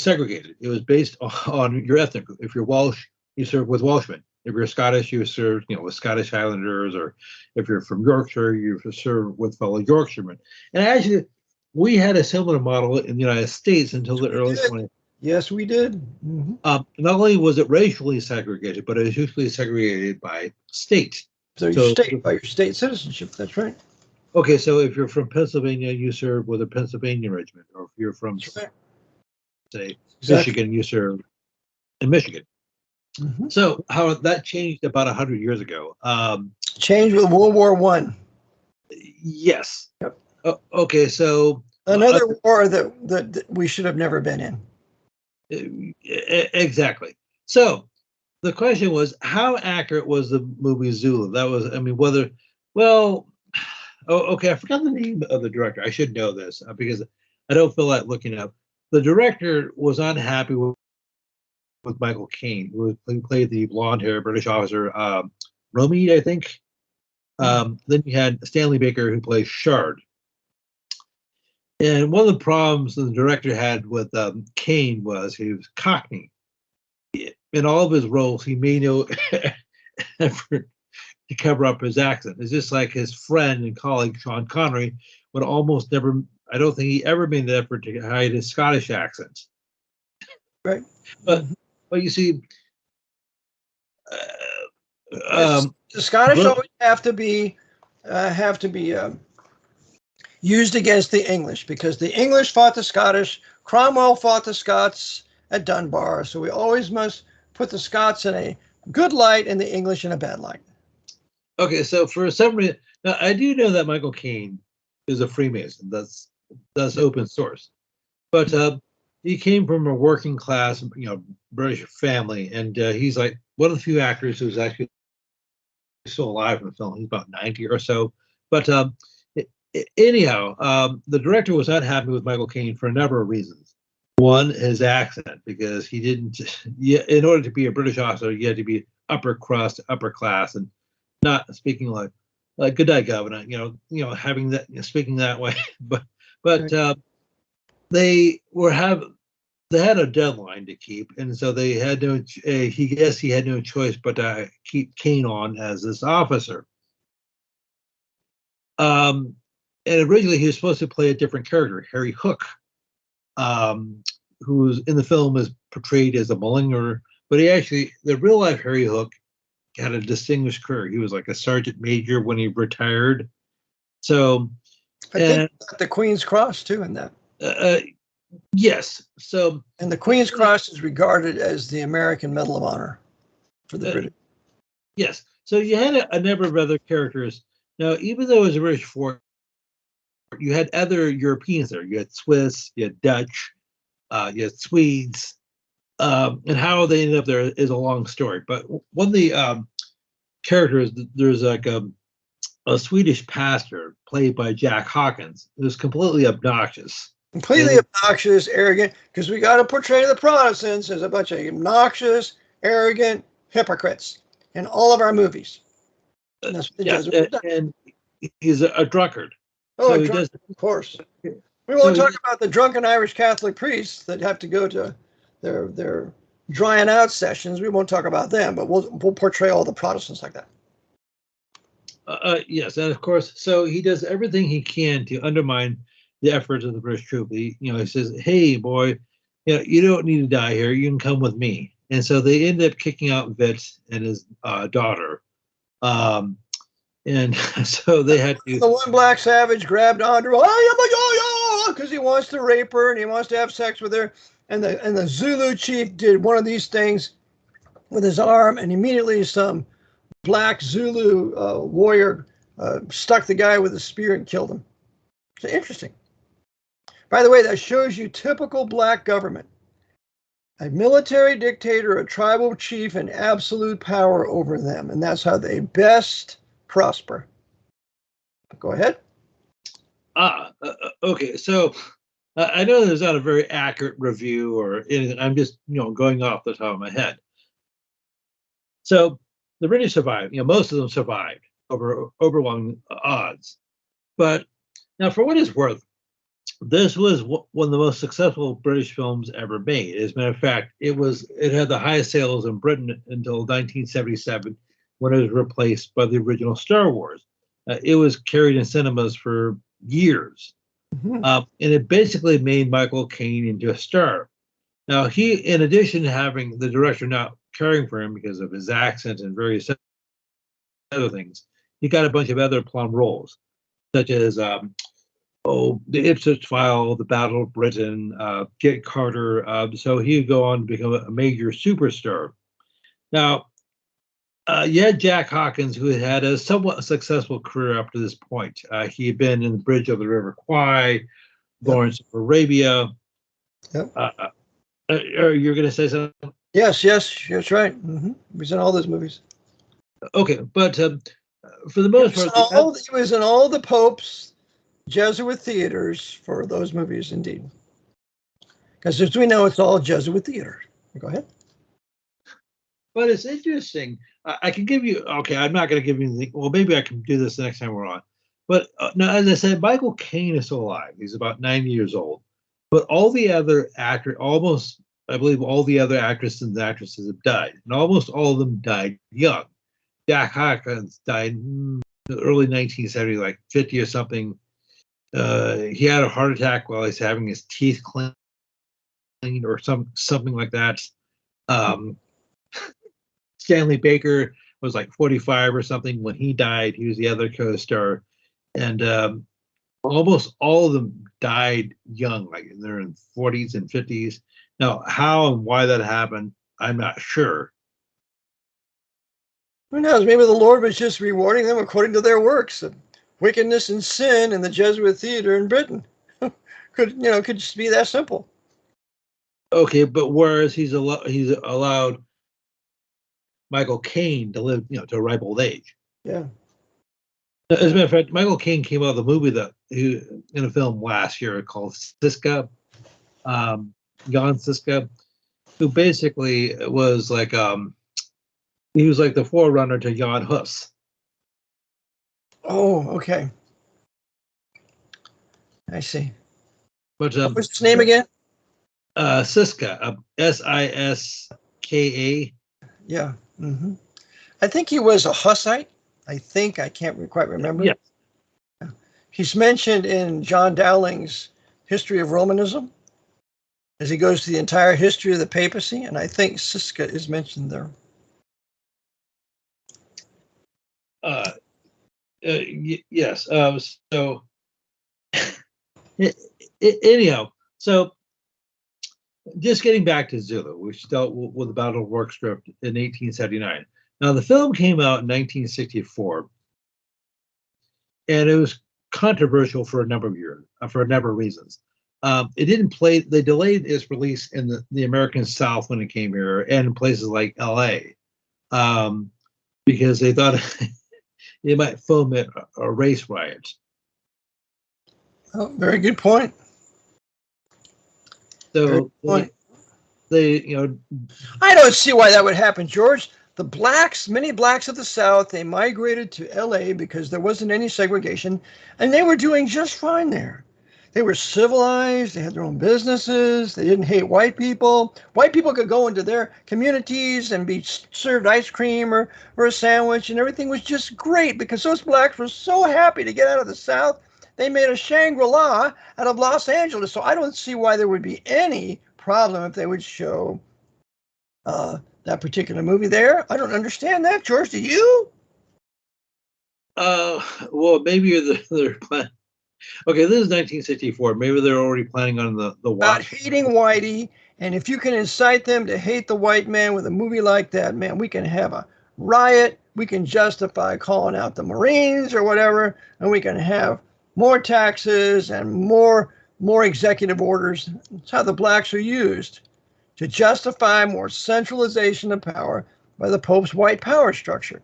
segregated. It was based on your ethnic group. If you're Welsh, you serve with Welshmen. If you're Scottish, you serve, with Scottish Highlanders, or if you're from Yorkshire, you serve with fellow Yorkshiremen. And actually, we had a similar model in the United States until the early 20th. Yes, we did. Mm-hmm. Not only was it racially segregated, but it was usually segregated by state. So by your state citizenship. That's right. Okay, so if you're from Pennsylvania, you serve with a Pennsylvania regiment, or if you're from, right. say, Michigan, you serve in Michigan. Mm-hmm. So how that changed about 100 years ago. Changed with World War I. Yes. Yep. Okay, so another war that we should have never been in. Exactly. So the question was, how accurate was the movie Zulu? That was, okay, I forgot the name of the director. I should know this because I don't feel like looking up. The director was unhappy with Michael Caine, who played the blonde-haired British officer, Romede, I think. Then you had Stanley Baker, who plays Shard. And one of the problems the director had with Caine was he was Cockney. In all of his roles, he made no effort to cover up his accent. It's just like his friend and colleague Sean Connery would almost never. I don't think he ever made an effort to hide his Scottish accent. Right. But you see, the Scottish always have to be used against the English, because the English fought the Scottish. Cromwell fought the Scots at Dunbar. So we always must put the Scots in a good light and the English in a bad light. Okay, so for some reason, now I do know that Michael Caine is a Freemason. That's open source, but he came from a working class, British family, and he's like one of the few actors who's actually still alive in the film. He's about 90 or so. But anyhow, the director was unhappy with Michael Caine for a number of reasons. One, his accent, because he didn't. In order to be a British officer, you had to be upper crust, upper class, and not speaking like "Good day, Governor." Having that, speaking that way. but right. They had a deadline to keep, and so they had no. He had no choice but to keep Caine on as this officer. And originally he was supposed to play a different character, Harry Hook, who's in the film is portrayed as a malingerer, but the real life Harry Hook had a distinguished career. He was like a sergeant major when he retired. So, I think the Queen's Cross too in that. Yes. So, and the Queen's Cross is regarded as the American Medal of Honor for the British. Yes. So you had a number of other characters. Now, even though it was a British fort, you had other Europeans there. You had Swiss, you had Dutch, you had Swedes, and how they ended up there is a long story. But one of the characters, there's like a Swedish pastor played by Jack Hawkins, who's completely obnoxious. Completely obnoxious, arrogant, because we got to portray the Protestants as a bunch of obnoxious, arrogant hypocrites in all of our movies. And that's what the Jesuits do. And he's a drunkard. Oh, so drunkard, of course. We won't talk about the drunken Irish Catholic priests that have to go to their drying out sessions. We won't talk about them, but we'll portray all the Protestants like that. Yes, and of course, so he does everything he can to undermine the efforts of the British troop. He says, "Hey, boy, you don't need to die here. You can come with me." And so they end up kicking out Vit and his daughter. And so they had to. The one black savage grabbed onto her because he wants to rape her and he wants to have sex with her. And the Zulu chief did one of these things with his arm, and immediately some black Zulu warrior stuck the guy with a spear and killed him. So interesting. By the way, that shows you typical black government. A military dictator, a tribal chief, and absolute power over them. And that's how they best prosper. Go ahead. Okay. So I know there's not a very accurate review or anything. I'm just, going off the top of my head. So the British survived. Most of them survived over overwhelming odds. But now, for what it's worth, this was one of the most successful British films ever made. As a matter of fact, it had the highest sales in Britain until 1977, when it was replaced by the original Star Wars. It was carried in cinemas for years. Mm-hmm. And it basically made Michael Caine into a star. Now, he, in addition to having the director not caring for him because of his accent and various other things, he got a bunch of other plum roles, such as the Ipswich File, The Battle of Britain, Get Carter. So he would go on to become a major superstar. Now, you had Jack Hawkins, who had a somewhat successful career up to this point. He had been in The Bridge of the River Kwai, Lawrence of Arabia. Yep. You're going to say something? Yes, that's right. Mm-hmm. He was in all those movies. Okay, but for the most part, he was in all the Pope's Jesuit theaters for those movies, indeed. Because as we know, it's all Jesuit theater. Go ahead. But it's interesting. I can give you, okay, I'm not going to give you anything. Well, maybe I can do this the next time we're on. But now, as I said, Michael Caine is still alive. He's about 90 years old. But all the other actors, I believe all the other actresses and actresses have died. And almost all of them died young. Jack Hawkins died in the early 1970s, like 50 or something. He had a heart attack while he's having his teeth cleaned or something like that. Stanley Baker was like 45 or something when he died. He was the other co-star. And almost all of them died young, like they're in 40s and 50s. Now, how and why that happened, I'm not sure. Who knows? Maybe the Lord was just rewarding them according to their works of wickedness and sin in the Jesuit theater in Britain. could just be that simple. Okay, but whereas he's allowed Michael Caine to live, to a ripe old age. Yeah. As a matter of fact, Michael Caine came out of the movie in a film last year called Siska, Jan Siska, who basically was like he was like the forerunner to Jan Hus. Oh, okay. I see. But what was his name again? Siska, Siska. Yeah. Mm-hmm. I think he was a Hussite. I can't quite remember. Yeah. He's mentioned in John Dowling's History of Romanism as he goes through the entire history of the papacy, and I think Siska is mentioned there. Yes. So anyhow, so just getting back to Zulu, which dealt with the Battle of Rorke Strip in 1879. Now, the film came out in 1964, and it was controversial for a number of years, for a number of reasons. It didn't play, they delayed its release in the American South when it came here and in places like LA, because they thought it might foment a race riot. Oh, very good point. So they, I don't see why that would happen, George. The blacks, many blacks of the South, they migrated to LA because there wasn't any segregation, and they were doing just fine there. They were civilized, they had their own businesses, they didn't hate white people. White people could go into their communities and be served ice cream or a sandwich, and everything was just great because those blacks were so happy to get out of the South. They made a Shangri-La out of Los Angeles, so I don't see why there would be any problem if they would show that particular movie there. I don't understand that, George. Do you? Well, maybe they're planning. Okay, this is 1964. Maybe they're already planning on the About watch. hating whitey, and if you can incite them to hate the white man with a movie like that, man, we can have a riot. We can justify calling out the Marines or whatever, and we can have more taxes and more executive orders. That's how the blacks are used, to justify more centralization of power by the Pope's white power structure,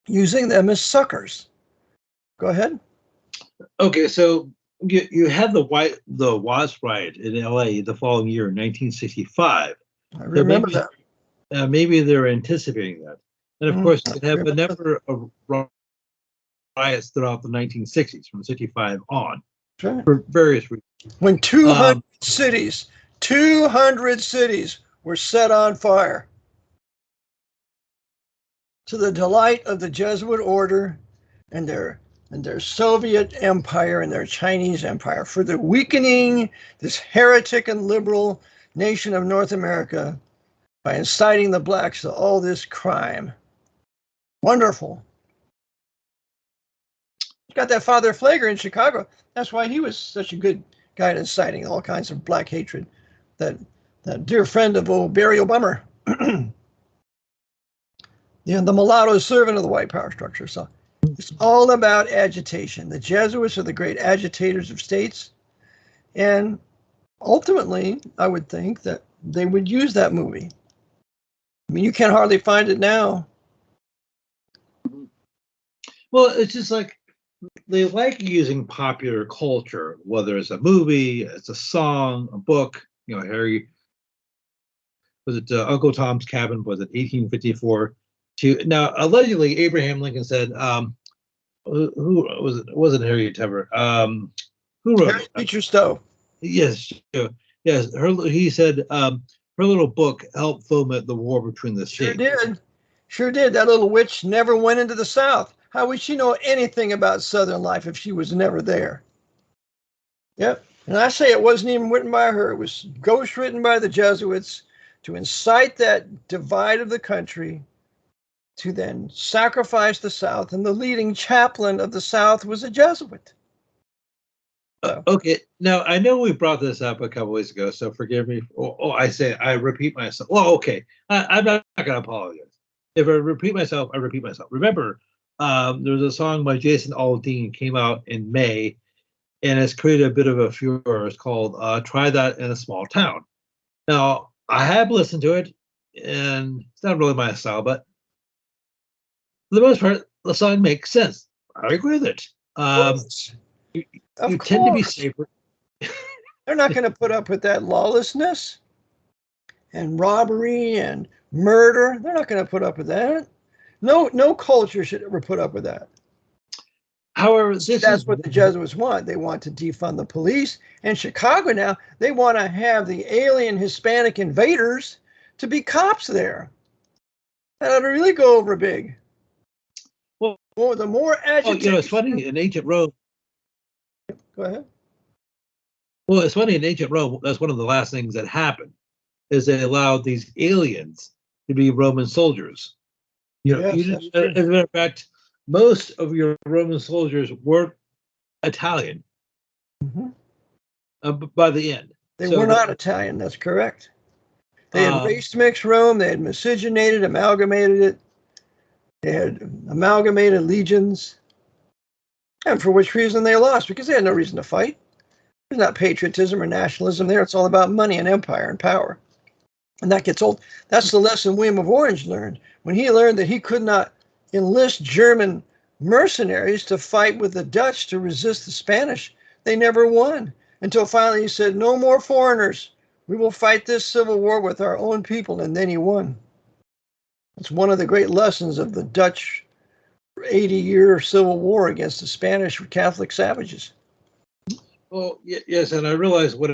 using them as suckers. Go ahead. Okay, so you had the Watts riot in LA the following year, 1965. I remember so that. Maybe they're anticipating that. And of course, you have a number of riots throughout the 1960s from 65 on, right, for various reasons. When 200 cities were set on fire, to the delight of the Jesuit order and their Soviet empire and their Chinese empire, for the weakening this heretic and liberal nation of North America by inciting the blacks to all this crime. Wonderful. Got that Father Flager in Chicago. That's why he was such a good guy at inciting all kinds of black hatred. That dear friend of old Barry Obama. The mulatto servant of the white power structure. So it's all about agitation. The Jesuits are the great agitators of states. And ultimately, I would think that they would use that movie. I mean, you can hardly find it now. Well, it's just like they like using popular culture, whether it's a movie, it's a song, a book. Harry, was it Uncle Tom's Cabin? Was it 1854? Now, allegedly, Abraham Lincoln said, who was it? It wasn't Harriet Tubman. Who wrote Harriet Beecher Stowe. Yes, yes. He said her little book helped foment the war between the states. Sure did. That little witch never went into the South. How would she know anything about Southern life if she was never there? Yep. And I say it wasn't even written by her. It was ghost written by the Jesuits to incite that divide of the country, to then sacrifice the South. And the leading chaplain of the South was a Jesuit. So. Okay. Now, I know we brought this up a couple weeks ago, so forgive me. I repeat myself. Well, okay. I'm not going to apologize. If I repeat myself, I repeat myself. Remember, there was a song by Jason Aldean came out in May, and it's created a bit of a furor. It's called Try That in a Small Town. Now, I have listened to it, and it's not really my style, but for the most part, the song makes sense. I agree with it. You tend to be safer. They're not going to put up with that lawlessness and robbery and murder. They're not going to put up with that. No culture should ever put up with that. However, that's what the Jesuits want. They want to defund the police. And Chicago now, they want to have the alien Hispanic invaders to be cops there. That ought to really go over big. Well, the more agitation. It's funny, in ancient Rome. Go ahead. Well, it's funny, in ancient Rome, that's one of the last things that happened, is they allowed these aliens to be Roman soldiers. Yes, that's true. As a matter of fact, most of your Roman soldiers weren't Italian Mhm. By the end. They So were not Italian. That's correct. They had um, race mixed Rome. They had miscegenated, amalgamated it. They had amalgamated legions. And for which reason they lost? Because they had no reason to fight. There's not patriotism or nationalism there. It's all about money and empire and power. And that gets old. That's the lesson William of Orange learned. When he learned that he could not enlist German mercenaries to fight with the Dutch to resist the Spanish, they never won. Until finally he said, no more foreigners. We will fight this civil war with our own people. And then he won. It's one of the great lessons of the Dutch 80-year civil war against the Spanish Catholic savages. well, yes, and I realize what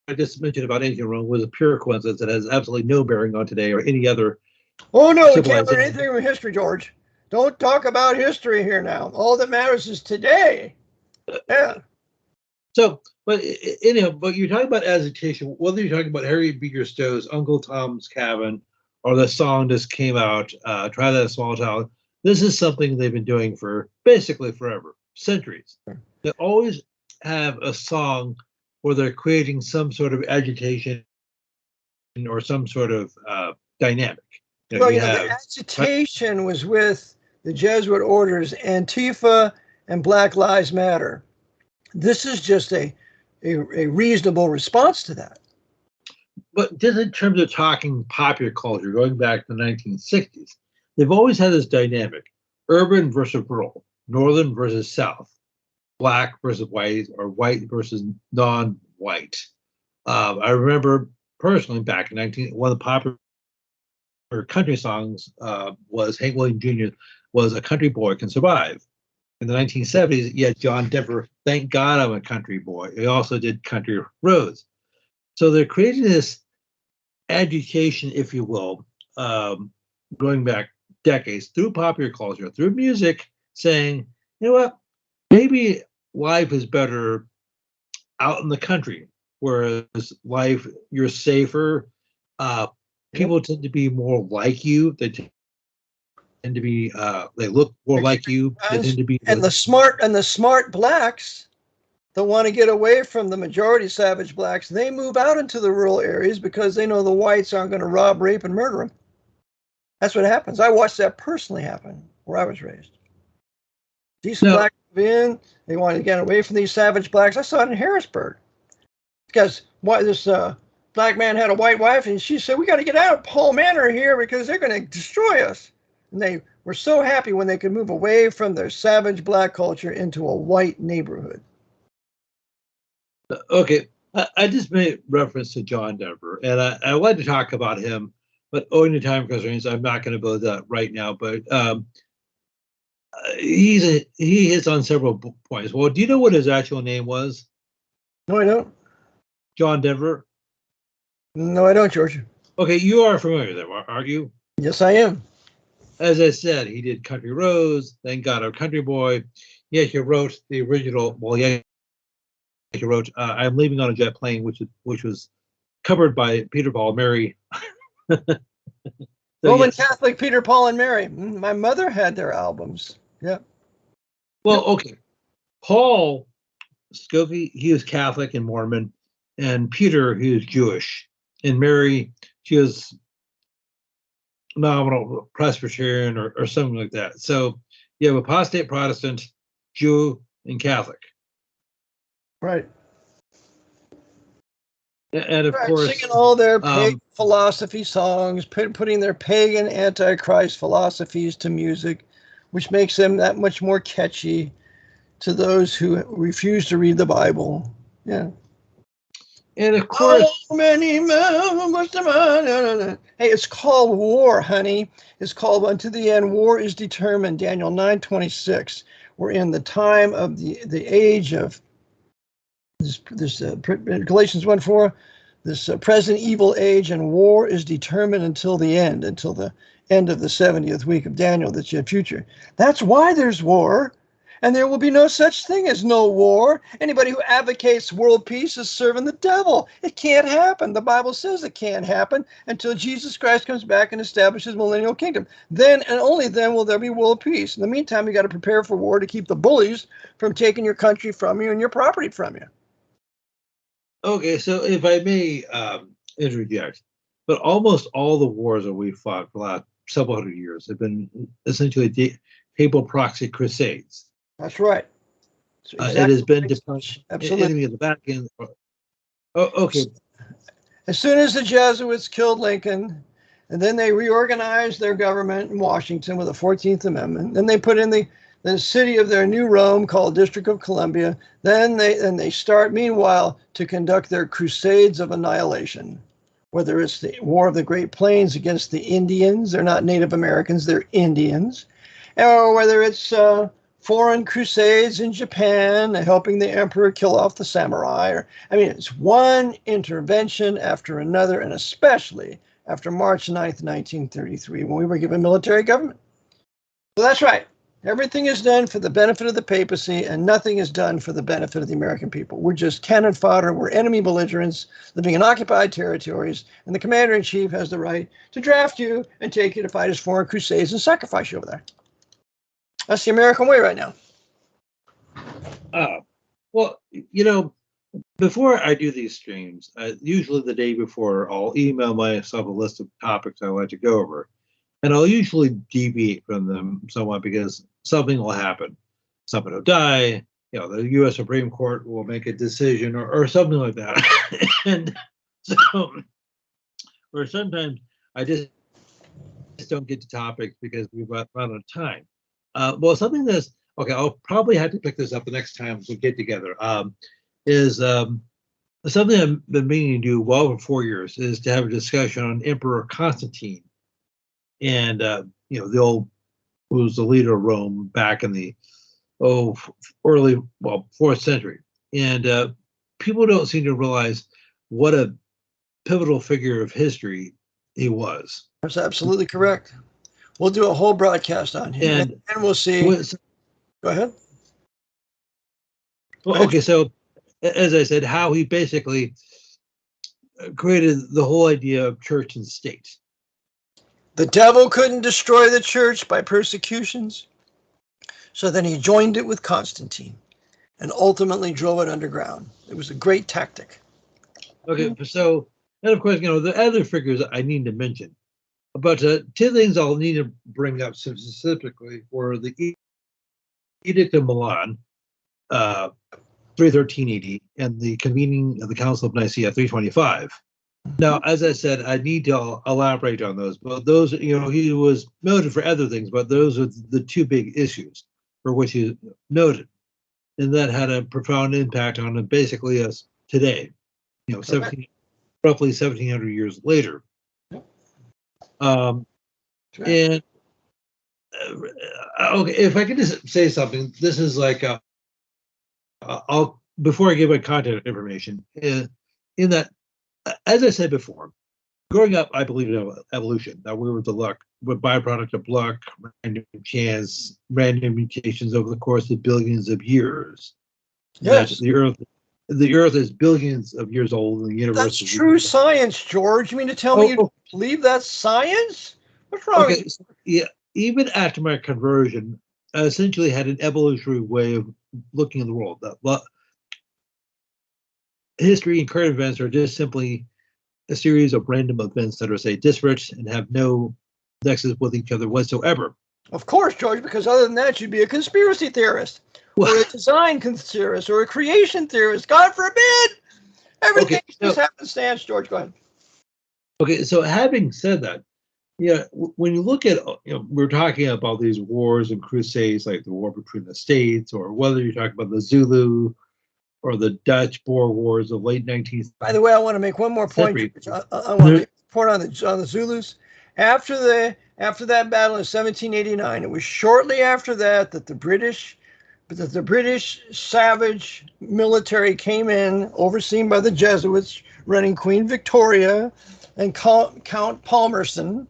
I just mentioned about ancient Rome was a pure coincidence that has absolutely no bearing on today or any other Oh, no, we can't learn civilization. anything from history, George. Don't talk about history here now. All that matters is today. Yeah. So, but anyhow, but you're talking about agitation, whether you're talking about Harry Beecher Stowe's Uncle Tom's Cabin or the song just came out, Try That Small Town, this is something they've been doing for basically forever, centuries. They always have a song where they're creating some sort of agitation or some sort of dynamic. Well, the agitation was with the Jesuit orders, Antifa and Black Lives Matter. This is just a reasonable response to that. But just in terms of talking popular culture, going back to the 1960s, they've always had this dynamic: urban versus rural, northern versus south, black versus white, or white versus non-white. I remember personally back in one of the popular country songs was Hank Williams Jr. was "A Country Boy Can Survive." In the 1970s, you had John Denver, "Thank God I'm a Country Boy." He also did "Country Roads." So they're creating this agitation, if you will, going back decades through popular culture, through music, saying, you know what, maybe life is better out in the country, whereas life, you're safer. People tend to be more like you. They tend to be, they look more like you. They tend to be, and the smart blacks that want to get away from the majority savage blacks, they move out into the rural areas because they know the whites aren't going to rob, rape, and murder them. That's what happens. I watched that personally happen where I was raised. Decent blacks move in. They want to get away from these savage blacks. I saw it in Harrisburg. Because this black man had a white wife, and she said, we got to get out of Paul Manor here because they're going to destroy us. And they were so happy when they could move away from their savage black culture into a white neighborhood. Okay, I just made reference to John Denver, and I wanted to talk about him, but owing to time constraints, I'm not going to go to that right now. But he hits on several points. Well, do you know what his actual name was? No, I don't. John Denver? No, I don't, George. Okay, you are familiar with him, aren't you? Yes, I am. As I said, he did Country Roads, Thank God I'm a Country Boy. Yeah, he wrote the original. Well, yeah. He wrote "I'm Leaving on a Jet Plane," which was covered by Peter, Paul, and Mary. Roman Catholic Peter, Paul, and Mary. My mother had their albums. Yeah. Well, okay. Paul Scopey, he was Catholic and Mormon, and Peter, he was Jewish, and Mary, she was nominal Presbyterian or something like that. So you have apostate Protestant, Jew, and Catholic. Right. And of course, singing all their pagan philosophy songs, putting their pagan antichrist philosophies to music, which makes them that much more catchy to those who refuse to read the Bible. Yeah. And of course, hey, it's called war, honey. It's called unto the end. War is determined. Daniel 9:26. We're in the time of the age of this Galatians 1:4. This present evil age, and war is determined until the end of the 70th week of Daniel. That's your future. That's why there's war. And there will be no such thing as no war. Anybody who advocates world peace is serving the devil. It can't happen. The Bible says it can't happen until Jesus Christ comes back and establishes millennial kingdom. Then and only then will there be world peace. In the meantime, you got to prepare for war to keep the bullies from taking your country from you and your property from you. Okay, so if I may interject, but almost all the wars that we've fought for the last several hundred years have been essentially papal proxy crusades. That's right. It has been to punch absolutely enemy of the Vatican. Okay. As soon as the Jesuits killed Lincoln, and then they reorganized their government in Washington with the 14th Amendment, then they put in the city of their new Rome called District of Columbia. Then they start, meanwhile, to conduct their crusades of annihilation. Whether it's the War of the Great Plains against the Indians, they're not Native Americans, they're Indians, or whether it's foreign crusades in Japan, helping the emperor kill off the samurai. It's one intervention after another, and especially after March 9th, 1933, when we were given military government. So that's right. Everything is done for the benefit of the papacy, and nothing is done for the benefit of the American people. We're just cannon fodder. We're enemy belligerents living in occupied territories, and the commander-in-chief has the right to draft you and take you to fight his foreign crusades and sacrifice you over there. That's the American way right now. Well, before I do these streams, usually the day before, I'll email myself a list of topics I like to go over. And I'll usually deviate from them somewhat because something will happen. Someone will die, the U.S. Supreme Court will make a decision or something like that. And so, or sometimes I just don't get to topics because we've run out of time. Well, something that's, okay, I'll probably have to pick this up the next time we get together, is something I've been meaning to do well for 4 years, is to have a discussion on Emperor Constantine. And, the old, who was the leader of Rome back in the, early, 4th century. And people don't seem to realize what a pivotal figure of history he was. That's absolutely correct. We'll do a whole broadcast on him, and we'll see. Go ahead. Well, okay, so as I said, how he basically created the whole idea of church and state. The devil couldn't destroy the church by persecutions, so then he joined it with Constantine and ultimately drove it underground. It was a great tactic. Okay, so, and of course, the other figures I need to mention. But two things I'll need to bring up specifically were the Edict of Milan, 313 AD, and the convening of the Council of Nicaea, 325. Now, as I said, I need to elaborate on those. But those, he was noted for other things, but those are the two big issues for which he noted. And that had a profound impact on basically us today, roughly 1,700 years later. And okay, if I could just say something, this is like I'll, before I give my content information, in that, as I said before, growing up, I believed in evolution, that we were the byproduct of luck, random chance, random mutations over the course of billions of years. Yes. That the Earth is billions of years old, and the universe. That's true science, George. You mean to tell me you believe that's science? What's wrong with you? So, yeah, even after my conversion, I essentially had an evolutionary way of looking at the world. That history and current events are just simply a series of random events that are, say, disparate and have no nexus with each other whatsoever. Of course, George, because other than that, you'd be a conspiracy theorist, or a design theorist, or a creation theorist. God forbid! Everything just happenstance, George. Go ahead. Okay, so having said that, when you look at, we're talking about these wars and crusades, like the war between the states, or whether you're talking about the Zulu or the Dutch Boer Wars of late 19th. By the way, I want to make one more point. I want to make a point on the Zulus. After that battle in 1789, it was shortly after that the British savage military came in, overseen by the Jesuits, running Queen Victoria, and Count Palmerston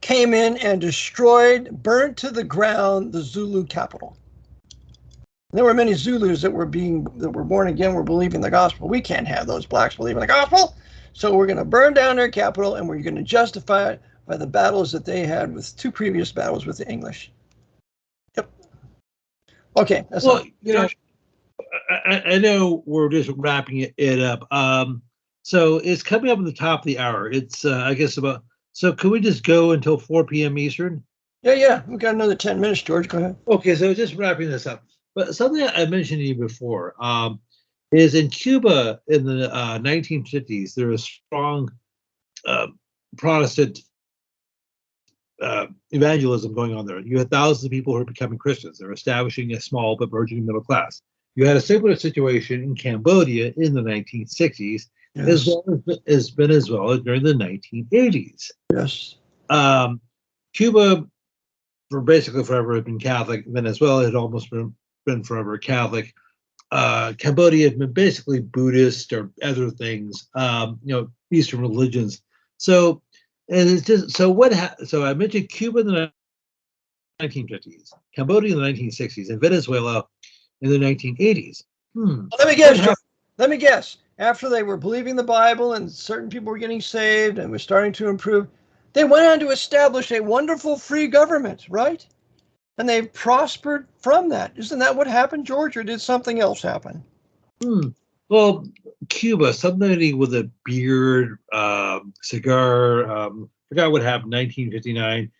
came in and burnt to the ground the Zulu capital. There were many Zulus that were born again, were believing the gospel. We can't have those blacks believing the gospel. So we're going to burn down their capital, and we're going to justify it by the battles that they had with 2 previous battles with the English. Yep. Okay. That's well, all. I know we're just wrapping it up. So it's coming up at the top of the hour. It's I guess about. So can we just go until 4 p.m. Eastern? Yeah. We got another 10 minutes, George. Go ahead. Okay, so just wrapping this up. But something I mentioned to you before is in Cuba in the 1950s, there was strong Protestant evangelism going on there. You had thousands of people who were becoming Christians. They were establishing a small but burgeoning middle class. You had a similar situation in Cambodia in the 1960s, Yes. as well as Venezuela during the 1980s. Yes. Cuba, for basically forever, had been Catholic. Venezuela had almost been forever Catholic. Cambodia had been basically Buddhist or other things, Eastern religions. So, and it's just so so I mentioned Cuba in the 1950s, Cambodia in the 1960s, and Venezuela in the 1980s. Let me guess, George. Let me guess. After they were believing the Bible and certain people were getting saved and were starting to improve, they went on to establish a wonderful free government, right? And they've prospered from that. Isn't that what happened, George, or did something else happen? Well, Cuba, somebody with a beard, cigar, forgot what happened, 1959.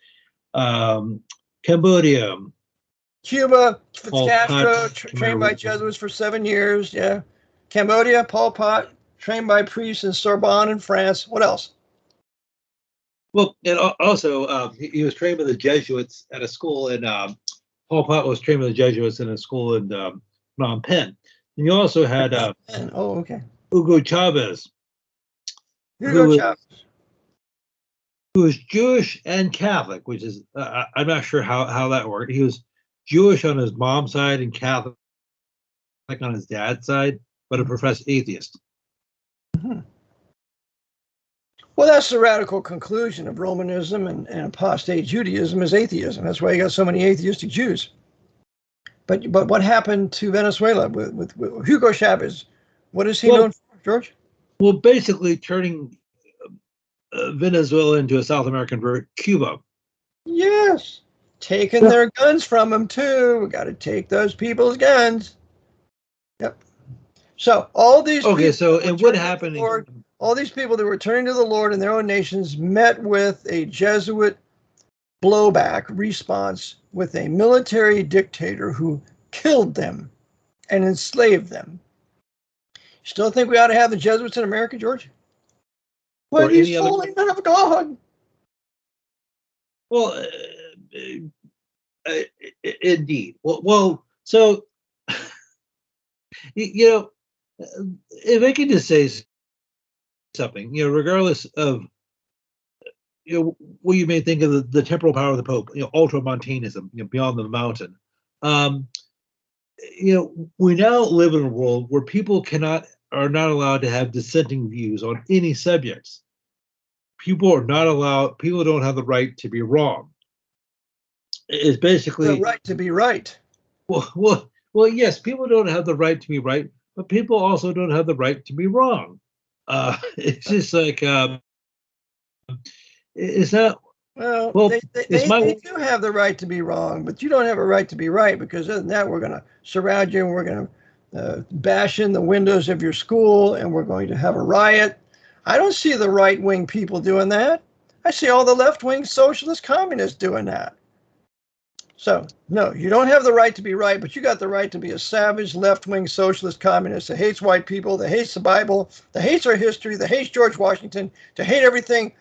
Cambodia. Cuba, Pol Castro, Pot, trained by Jesuits for 7 years, yeah. Cambodia, Pol Pot, trained by priests in Sorbonne in France. What else? Well, and also he was trained by the Jesuits at a school in Pol Pot was trained by the Jesuits in a school in Phnom Penh. And you also had okay. Hugo Chavez, Hugo Chavez, who was Jewish and Catholic, which is I'm not sure how that worked. He was Jewish on his mom's side and Catholic on his dad's side, but a professed atheist. Mm-hmm. Well, that's the radical conclusion of Romanism and apostate Judaism is atheism. That's why you got so many atheistic Jews. But what happened to Venezuela with Hugo Chavez? What is he known for, George? Well, basically turning Venezuela into a South American Cuba. Yes. Taking their guns from them, too. We got to take those people's guns. Yep. So all these okay, so and what happened? All these people that were turning to the Lord in their own nations met with a Jesuit blowback response with a military dictator who killed them and enslaved them. Still think we ought to have the Jesuits in America, George? Well, he's holy men of God. Well, indeed. Well, so if I could just say something, regardless of what you may think of the temporal power of the Pope, ultramontanism, beyond the mountain. We now live in a world where people are not allowed to have dissenting views on any subjects. People don't have the right to be wrong. It's basically the right to be right. Well, yes, people don't have the right to be right, but people also don't have the right to be wrong. It's just like it's not. Well, they do have the right to be wrong, but you don't have a right to be right, because other than that, we're going to surround you and we're going to bash in the windows of your school and we're going to have a riot. I don't see the right-wing people doing that. I see all the left-wing socialist communists doing that. So, no, you don't have the right to be right, but you got the right to be a savage left-wing socialist communist that hates white people, that hates the Bible, that hates our history, that hates George Washington, to hate everything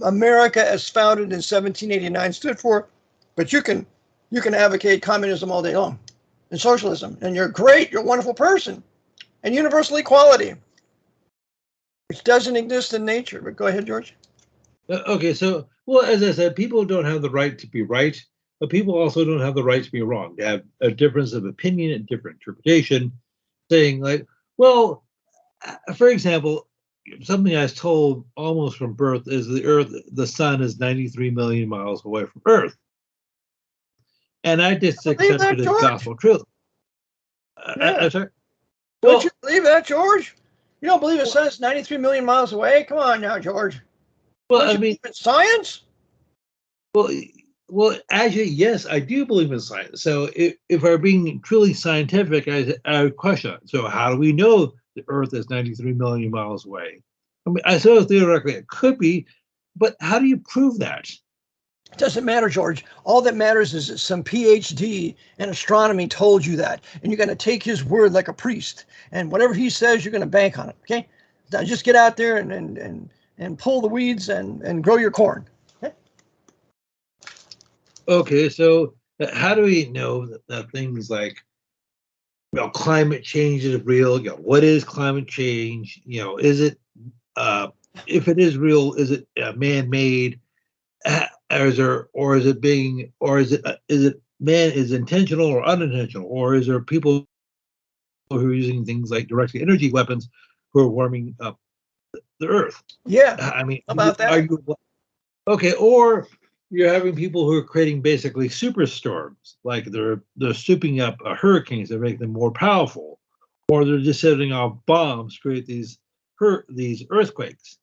America as founded in 1789 stood for. But you can advocate communism all day long and socialism, and you're great, you're a wonderful person, and universal equality, which doesn't exist in nature. But go ahead, George. Okay, so, well, as I said, people don't have the right to be right, but people also don't have the right to be wrong, to have a difference of opinion and different interpretation, saying like, well, for example, something I was told almost from birth is the sun is 93 million miles away from Earth. And I just accepted it as gospel truth. Yeah. I'm sorry. Don't you believe that, George? You don't believe the sun's 93 million miles away? Come on now, George. Well, Don't you believe in science? Well, actually, yes, I do believe in science. So if we're being truly scientific, I would question it. So how do we know the Earth is 93 million miles away? I mean, I suppose theoretically it could be, but how do you prove that? It doesn't matter, George. All that matters is that some PhD in astronomy told you that, and you're going to take his word like a priest. And whatever he says, you're going to bank on it. Okay? Now just get out there and pull the weeds and grow your corn. Okay? Okay, so how do we know that things like climate change is real? What is climate change? Is it if it is real, is it man-made? Is it man is intentional or unintentional, or is there people who are using things like directed energy weapons who are warming up the Earth? Yeah. I mean, about that? Okay, or you're having people who are creating basically superstorms, like they're souping up hurricanes that make them more powerful, or they're just setting off bombs to create these earthquakes.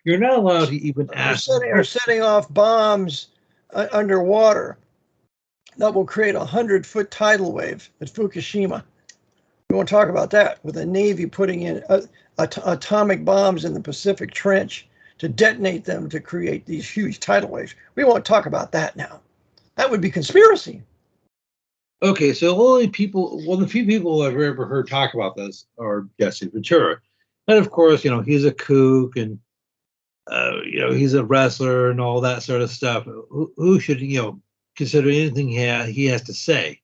You're not allowed to even ask. Are setting off bombs underwater that will create 100-foot tidal wave at Fukushima. We won't talk about that, with the Navy putting in atomic bombs in the Pacific Trench to detonate them to create these huge tidal waves. We won't talk about that now. That would be conspiracy. Okay, so the few people I've ever heard talk about this are Jesuit Ventura. And of course, he's a kook and, he's a wrestler and all that sort of stuff. Who should, consider anything he has to say?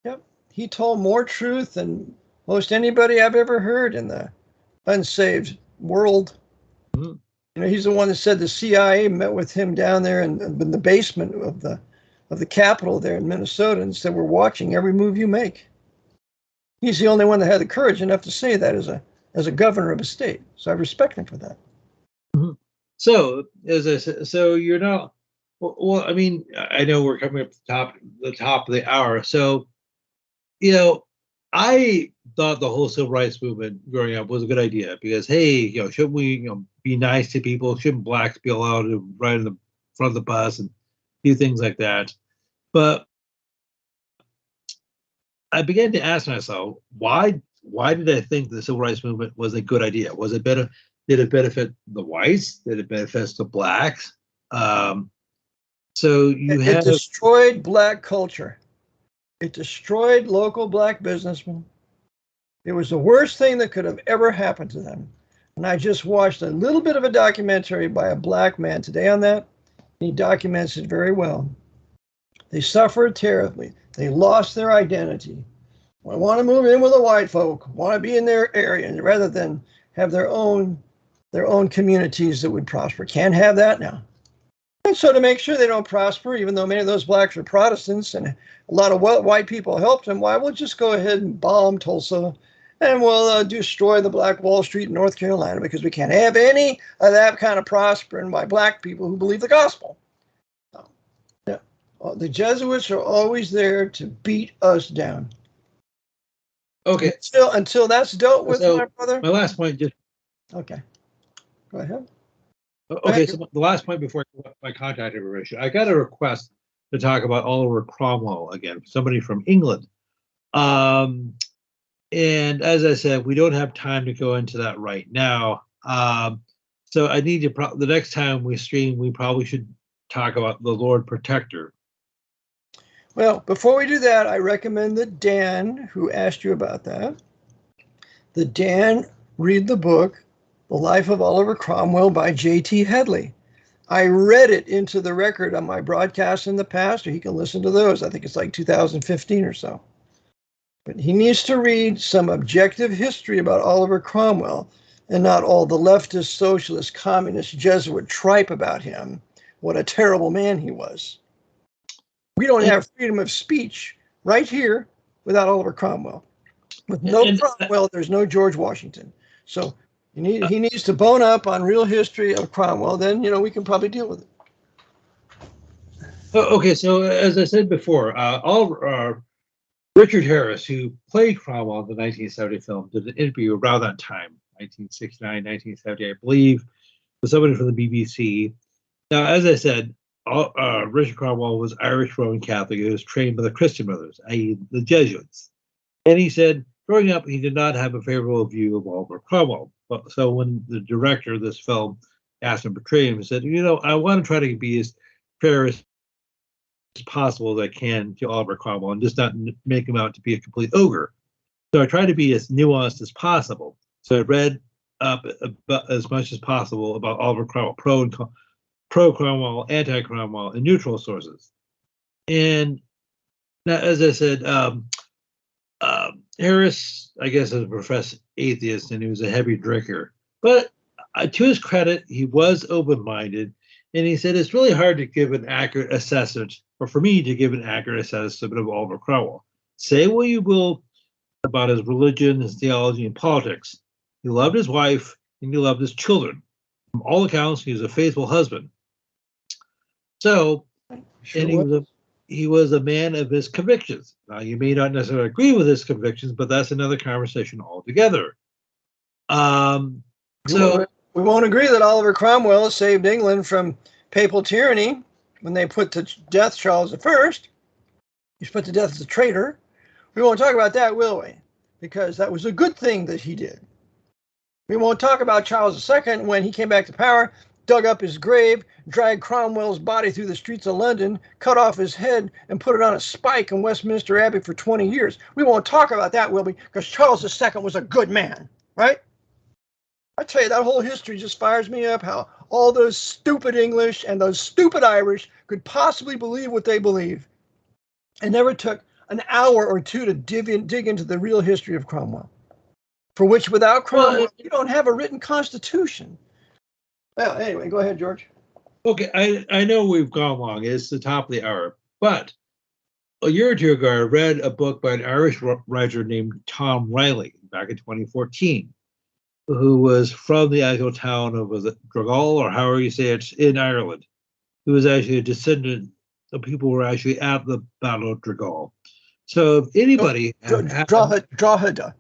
Yep. He told more truth than most anybody I've ever heard in the unsaved world. Mm-hmm. He's the one that said the CIA met with him down there in the basement of the Capitol there in Minnesota and said, "We're watching every move you make." He's the only one that had the courage enough to say that as a governor of a state. So I respect him for that. Mm-hmm. So, as I said, so you're not. Well, I mean, I know we're coming up to the top of the hour. So, I thought the whole civil rights movement growing up was a good idea because, hey, shouldn't we, be nice to people? Shouldn't blacks be allowed to ride in the front of the bus and do things like that? But I began to ask myself, why did I think the civil rights movement was a good idea? Was it better? Did it benefit the whites? Did it benefit the blacks? It destroyed black culture. It destroyed local black businessmen. It was the worst thing that could have ever happened to them. And I just watched a little bit of a documentary by a black man today on that. He documents it very well. They suffered terribly. They lost their identity. I want to move in with the white folk, want to be in their area rather than have their own communities that would prosper. Can't have that now. And so to make sure they don't prosper, even though many of those blacks are Protestants and a lot of white people helped them, why we'll just go ahead and bomb Tulsa and we'll destroy the Black Wall Street in North Carolina because we can't have any of that kind of prospering by black people who believe the gospel. So, yeah. The Jesuits are always there to beat us down. Okay. Until that's dealt with, my brother. My last point just. Okay. Go ahead. Okay, so the last point before my contact information, I got a request to talk about Oliver Cromwell again, somebody from England. And as I said, we don't have time to go into that right now. So I need to, the next time we stream, we probably should talk about the Lord Protector. Well, before we do that, I recommend that Dan, who asked you about that, that Dan read the book, The Life of Oliver Cromwell by J.T. Headley. I read it into the record on my broadcasts in the past, or he can listen to those. I think it's like 2015 or so. But he needs to read some objective history about Oliver Cromwell and not all the leftist, socialist, communist, Jesuit tripe about him. What a terrible man he was. We don't have freedom of speech right here without Oliver Cromwell. With no Cromwell, there's no George Washington. So he needs to bone up on real history of Cromwell. Then, we can probably deal with it. Okay, so as I said before, Richard Harris, who played Cromwell in the 1970 film, did an interview around that time, 1969, 1970, I believe, with somebody from the BBC. Now, as I said, Richard Cromwell was Irish Roman Catholic. He was trained by the Christian Brothers, i.e., the Jesuits. And he said, growing up, he did not have a favorable view of Oliver Cromwell. So when the director of this film asked him to portray him, he said, I want to try to be as fair as possible as I can to Oliver Cromwell and just not make him out to be a complete ogre. So I try to be as nuanced as possible. So I read up about as much as possible about Oliver Cromwell, pro Cromwell, anti Cromwell, and neutral sources. And now, as I said, Harris, I guess, is a professed atheist, and he was a heavy drinker. But to his credit, he was open-minded, and he said it's really hard to give an accurate assessment, or for me to give an accurate assessment of Oliver Cromwell. Say what you will about his religion, his theology, and politics. He loved his wife, and he loved his children. From all accounts, he was a faithful husband. So, sure, and he was a man of his convictions. Now, you may not necessarily agree with his convictions, but that's another conversation altogether. So we won't agree that Oliver Cromwell saved England from papal tyranny when they put to death Charles I. He's put to death as a traitor. We won't talk about that, will we? Because that was a good thing that he did. We won't talk about Charles II when he came back to power, dug up his grave, dragged Cromwell's body through the streets of London, cut off his head, and put it on a spike in Westminster Abbey for 20 years. We won't talk about that, will we? Because Charles II was a good man, right? I tell you, that whole history just fires me up, how all those stupid English and those stupid Irish could possibly believe what they believe. It never took an hour or two to dig into the real history of Cromwell, for which without Cromwell, you don't have a written constitution. Well, anyway, go ahead, George. Okay, I know we've gone long. It's the top of the hour. But a year or two ago, I read a book by an Irish writer named Tom Riley back in 2014, who was from the actual town of, was it Dragall, or however you say it, in Ireland, who was actually a descendant of people who were actually at the Battle of Dragall. So if anybody... Drogheda.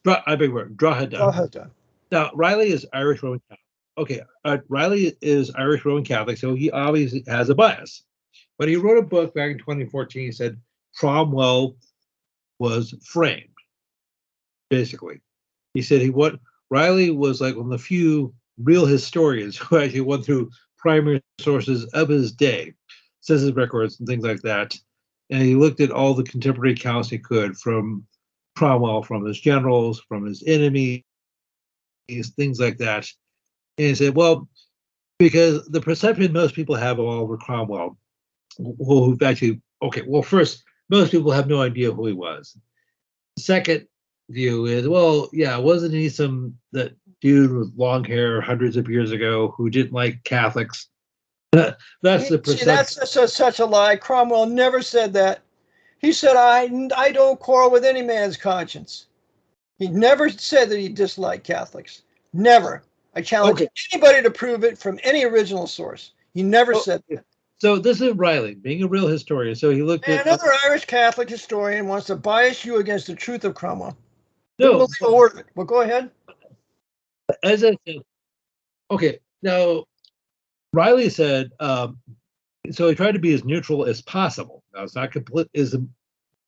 I beg your pardon, Drogheda. Now, Riley is Irish Roman Catholic. Okay, Riley is Irish Roman Catholic, so he obviously has a bias. But he wrote a book back in 2014. He said Cromwell was framed, basically. He said Riley was like one of the few real historians who actually went through primary sources of his day, census records and things like that. And he looked at all the contemporary accounts he could from Cromwell, from his generals, from his enemies, things like that. And he said, well, because the perception most people have of Oliver Cromwell, who've actually, okay, well, first, most people have no idea who he was. Second view is, well, yeah, wasn't he that dude with long hair hundreds of years ago who didn't like Catholics? That's the perception. See, that's such a lie. Cromwell never said that. He said, I don't quarrel with any man's conscience. He never said that he disliked Catholics. Never. I challenge anybody to prove it from any original source. He never said that. So this is Riley, being a real historian. So he looked at another Irish Catholic historian wants to bias you against the truth of Cromwell. No, believe a word of it. Well, go ahead. As I said, okay. Now, Riley said, so he tried to be as neutral as possible. Now, it's not complete. Is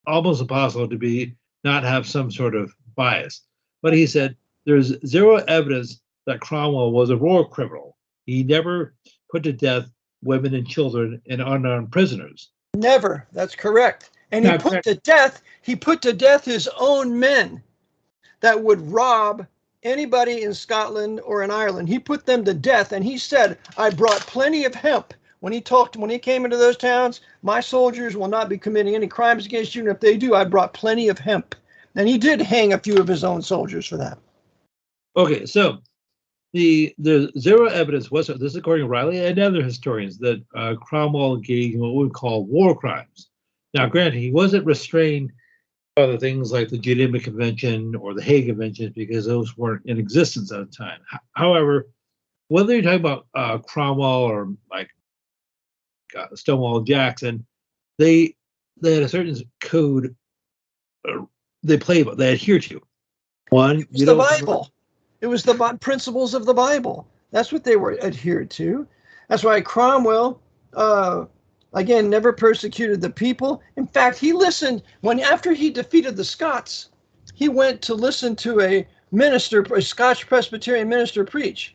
almost impossible to not have some sort of bias. But he said there's zero evidence that Cromwell was a war criminal. He never put to death women and children and unarmed prisoners. Never. That's correct. And he put to death his own men that would rob anybody in Scotland or in Ireland. He put them to death, and he said, I brought plenty of hemp. When he came into those towns, my soldiers will not be committing any crimes against you, and if they do, I brought plenty of hemp. And he did hang a few of his own soldiers for that. Okay, so the zero evidence this is according to Riley and other historians, that Cromwell engaged in what we would call war crimes. Now, granted, he wasn't restrained by the things like the Geneva Convention or the Hague Convention because those weren't in existence at the time. However, whether you're talking about Cromwell or like Stonewall Jackson, they had a certain code they adhere to. One, it was the Bible. It was the principles of the Bible. That's what they were adhered to. That's why Cromwell, again, never persecuted the people. In fact, he listened after he defeated the Scots, he went to listen to a Scotch Presbyterian minister preach.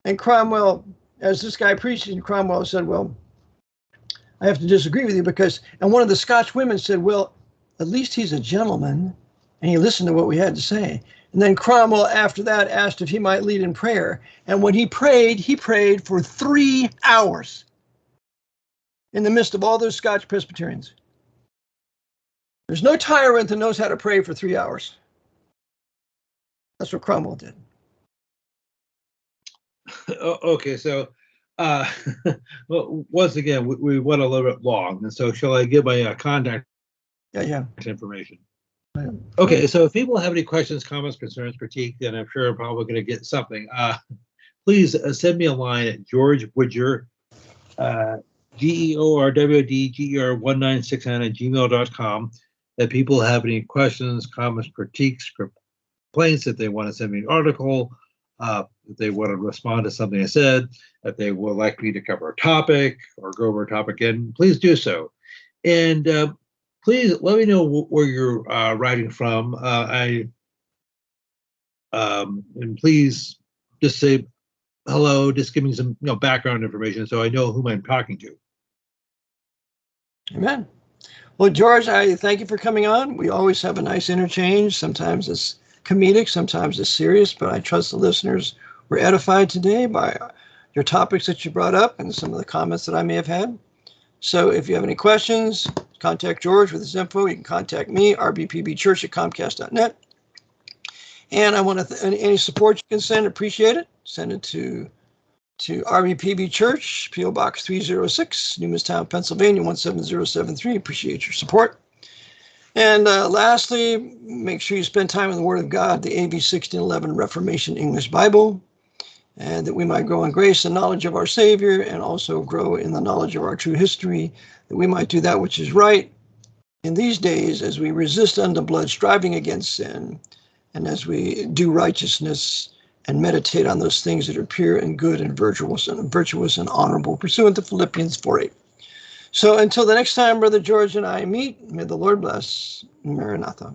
And Cromwell, as this guy preached, Cromwell said, well, I have to disagree with you and one of the Scotch women said, well, at least he's a gentleman and he listened to what we had to say. And then Cromwell, after that, asked if he might lead in prayer. And when he prayed for 3 hours in the midst of all those Scotch Presbyterians. There's no tyrant that knows how to pray for 3 hours. That's what Cromwell did. Okay, so well, once again, we went a little bit long, and so shall I give my contact information? Okay, so if people have any questions, comments, concerns, critique, then I'm sure I'm probably going to get something. Please send me a line at George Widger, GEORWDGER1969 at gmail.com. If people have any questions, comments, critiques, complaints, if they want to send me an article, if they want to respond to something I said, if they would like me to cover a topic or go over a topic again, please do so. And please let me know where you're writing from. And please just say hello. Just give me some background information so I know whom I'm talking to. Amen. Well, George, I thank you for coming on. We always have a nice interchange. Sometimes it's comedic, sometimes it's serious, but I trust the listeners were edified today by your topics that you brought up and some of the comments that I may have had. So if you have any questions, contact George with his info. You can contact me, rbpbchurch@comcast.net. And I want to any support you can send, appreciate it. Send it to RBPB Church, P.O. Box 306, Newmanstown, Pennsylvania 17073. Appreciate your support. And lastly, make sure you spend time in the Word of God, the AV 1611 Reformation English Bible, and that we might grow in grace and knowledge of our Savior, and also grow in the knowledge of our true history, that we might do that which is right in these days as we resist unto blood, striving against sin, and as we do righteousness and meditate on those things that are pure and good and virtuous and honorable, pursuant to Philippians 4:8. So until the next time, Brother George and I meet, may the Lord bless. Maranatha.